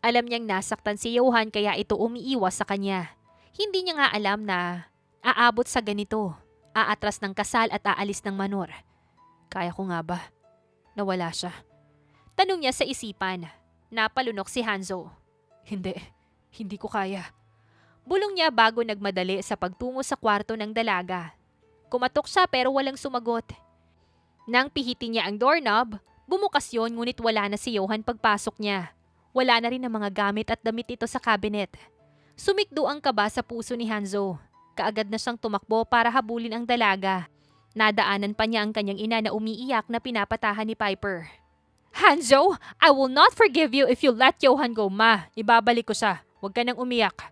Alam niyang nasaktan si Johan kaya ito umiiwas sa kanya. Hindi niya nga alam na aabot sa ganito. Aatras ng kasal at aalis ng manor. Kaya ko nga ba? Nawala siya. Tanong niya sa isipan. Napalunok si Hanzo. Hindi ko kaya. Bulong niya bago nagmadali sa pagtungo sa kwarto ng dalaga. Kumatok siya pero walang sumagot. Nang pihitin niya ang doorknob, bumukas yon ngunit wala na si Johan pagpasok niya. Wala na rin ang mga gamit at damit nito sa cabinet. Sumikdo ang kaba sa puso ni Hanzo. Kaagad na siyang tumakbo para habulin ang dalaga. Nadaanan pa niya ang kanyang ina na umiiyak na pinapatahan ni Piper. Hanzo, I will not forgive you if you let Johan go, ma. Ibabalik ko siya. Huwag ka nang umiyak.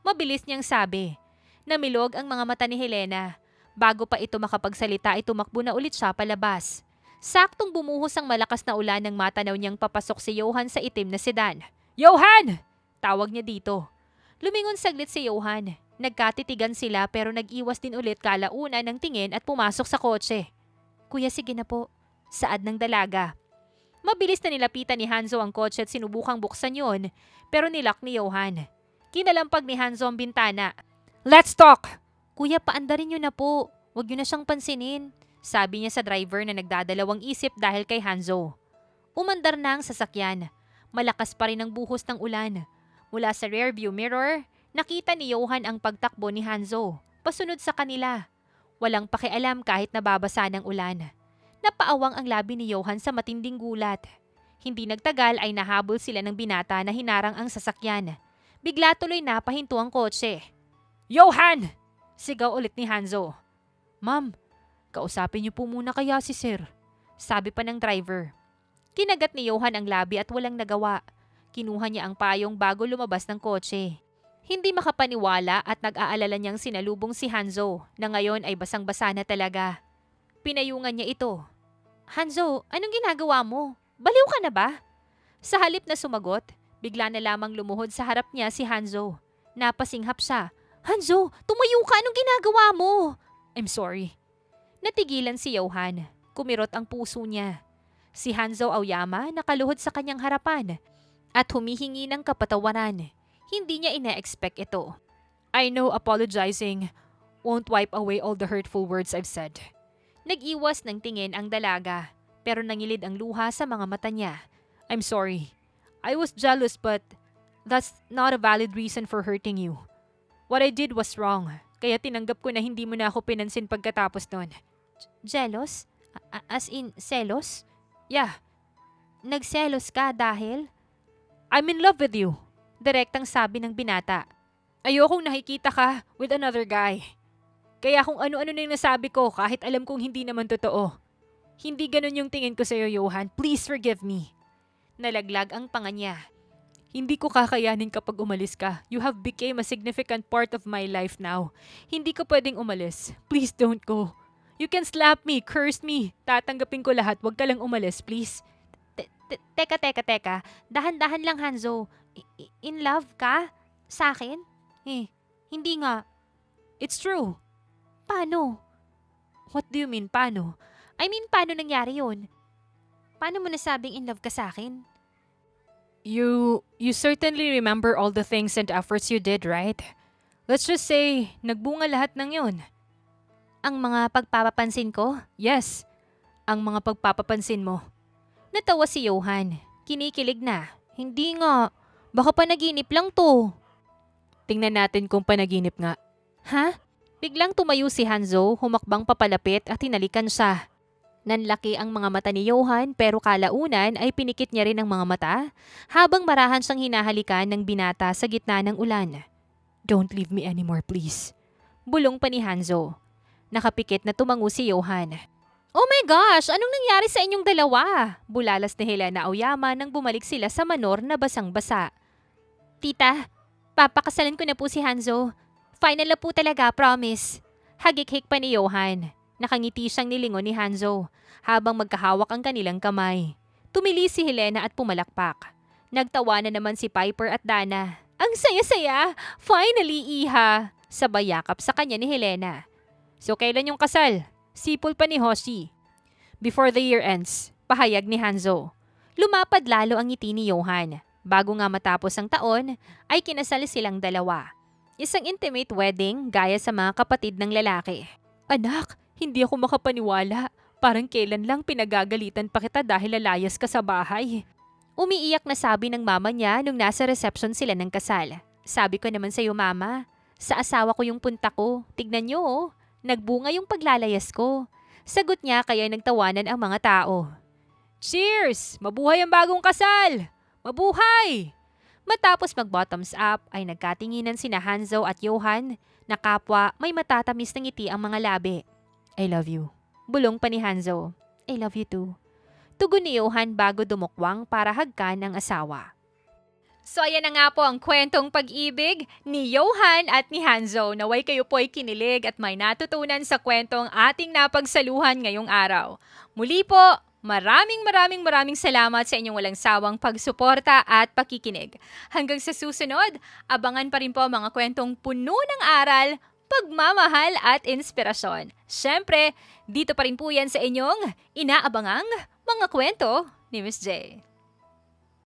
Mabilis niyang sabi. Namilog ang mga mata ni Helena. Bago pa ito makapagsalita ay tumakbo na ulit siya palabas. Saktong bumuhos ang malakas na ulan nang matanaw niyang papasok si Johan sa itim na sedan. Johan! Tawag niya dito. Lumingon saglit si Johan. Nagkatitigan sila pero nag-iwas din ulit kalauna ng tingin at pumasok sa kotse. Kuya, sige na po. Saad ng dalaga. Mabilis na nilapitan ni Hanzo ang kotse at sinubukang buksan yon, pero nilock ni Johan. Kinalampag ni Hanzo ang bintana. Let's talk! Kuya, paandarin niyo na po. Huwag niyo na siyang pansinin. Sabi niya sa driver na nagdadalawang isip dahil kay Hanzo. Umandar na ang sasakyan. Malakas pa rin ang buhos ng ulan. Mula sa rearview mirror, nakita ni Johan ang pagtakbo ni Hanzo. Pasunod sa kanila. Walang pakialam kahit nababasa ng ulan. Napaawang ang labi ni Johan sa matinding gulat. Hindi nagtagal ay nahabol sila ng binata na hinarang ang sasakyan. Bigla tuloy na pahinto ang kotse. Johan! Sigaw ulit ni Hanzo. Ma'am, kausapin niyo po muna kaya si Sir. Sabi pa ng driver. Kinagat ni Johan ang labi at walang nagawa. Kinuha niya ang payong bago lumabas ng kotse. Hindi makapaniwala at nag-aalala niyang sinalubong si Hanzo na ngayon ay basang-basa na talaga. Pinayungan niya ito. Hanzo, anong ginagawa mo? Baliw ka na ba? Sa halip na sumagot, bigla na lamang lumuhod sa harap niya si Hanzo. Napasinghap siya. Hanzo, tumayo ka! Anong ginagawa mo? I'm sorry. Natigilan si Johan. Kumirot ang puso niya. Si Hanzo Aoyama nakaluhod sa kanyang harapan at humihingi ng kapatawaran. Hindi niya ina-expect ito. I know apologizing won't wipe away all the hurtful words I've said. Nag-iwas ng tingin ang dalaga, pero nangilid ang luha sa mga mata niya. I'm sorry. I was jealous but that's not a valid reason for hurting you. What I did was wrong, kaya tinanggap ko na hindi mo na ako pinansin pagkatapos nun. Jealous? As in, selos? Yeah. Nagselos ka dahil? I'm in love with you. Direktang sabi ng binata. Ayokong nakikita ka with another guy. Kaya kung ano-ano na yung nasabi ko kahit alam kong hindi naman totoo. Hindi ganun yung tingin ko sa'yo, Johan. Please forgive me. Nalaglag ang panga niya. Hindi ko kakayanin kapag umalis ka. You have became a significant part of my life now. Hindi ka pwedeng umalis. Please don't go. You can slap me, curse me. Tatanggapin ko lahat. Huwag ka lang umalis, please. Teka. Dahan-dahan lang, Hanzo. In love ka? Sa akin? Hindi nga. It's true. Paano? What do you mean, paano? I mean, paano nangyari yun? Paano mo nasabing in love ka sa akin? You certainly remember all the things and efforts you did, right? Let's just say, nagbunga lahat ng yun. Ang mga pagpapapansin ko? Yes, ang mga pagpapapansin mo. Natawa si Johan. Kinikilig na. Hindi nga. Baka panaginip lang to. Tingnan natin kung panaginip nga. Ha? Biglang tumayo si Hanzo, humakbang papalapit at tinalikan siya. Nanlaki ang mga mata ni Johan pero kalaunan ay pinikit niya rin ang mga mata habang marahan siyang hinahalikan ng binata sa gitna ng ulan. Don't leave me anymore, please. Bulong pa ni Hanzo. Nakapikit na tumango si Johan. Oh my gosh! Anong nangyari sa inyong dalawa? Bulalas ni Helena Aoyama nang bumalik sila sa manor na basang-basa. Tita, papakasalan ko na po si Hanzo. Final na po talaga, promise. Hagik-hik pa ni Johan. Nakangiti siyang nilingon ni Hanzo habang magkahawak ang kanilang kamay. Tumili si Helena at pumalakpak. Nagtawa na naman si Piper at Dana. Ang saya-saya! Finally, iha! Sabay yakap sa kanya ni Helena. So kailan yung kasal? Sipol pa ni Hoshi. Before the year ends, pahayag ni Hanzo. Lumapad lalo ang ngiti ni Johan. Bago nga matapos ang taon, ay kinasal silang dalawa. Isang intimate wedding gaya sa mga kapatid ng lalaki. Anak, hindi ako makapaniwala. Parang kailan lang pinagagalitan pa kita dahil lalayas ka sa bahay. Umiiyak na sabi ng mama niya nung nasa reception sila ng kasal. Sabi ko naman sa'yo, mama, sa asawa ko yung punta ko. Tignan niyo, oh. Nagbunga yung paglalayas ko. Sagot niya kaya nagtawanan ang mga tao. Cheers! Mabuhay ang bagong kasal! Mabuhay! Matapos mag-bottoms up ay nagkatinginan sina Hanzo at Johan na kapwa may matatamis na ngiti ang mga labi. I love you. Bulong pa ni Hanzo. I love you too. Tugon ni Johan bago dumukwang para hagkan ang asawa. So ayan na nga po ang kwentong pag-ibig ni Johan at ni Hanzo. Naway kayo po ay kinilig at may natutunan sa kwentong ating napagsaluhan ngayong araw. Muli po, maraming salamat sa inyong walang sawang pagsuporta at pakikinig. Hanggang sa susunod, abangan pa rin po ang mga kwentong puno ng aral, pagmamahal at inspirasyon. Siyempre, dito pa rin po yan sa inyong inaabangang mga kwento ni Miss J.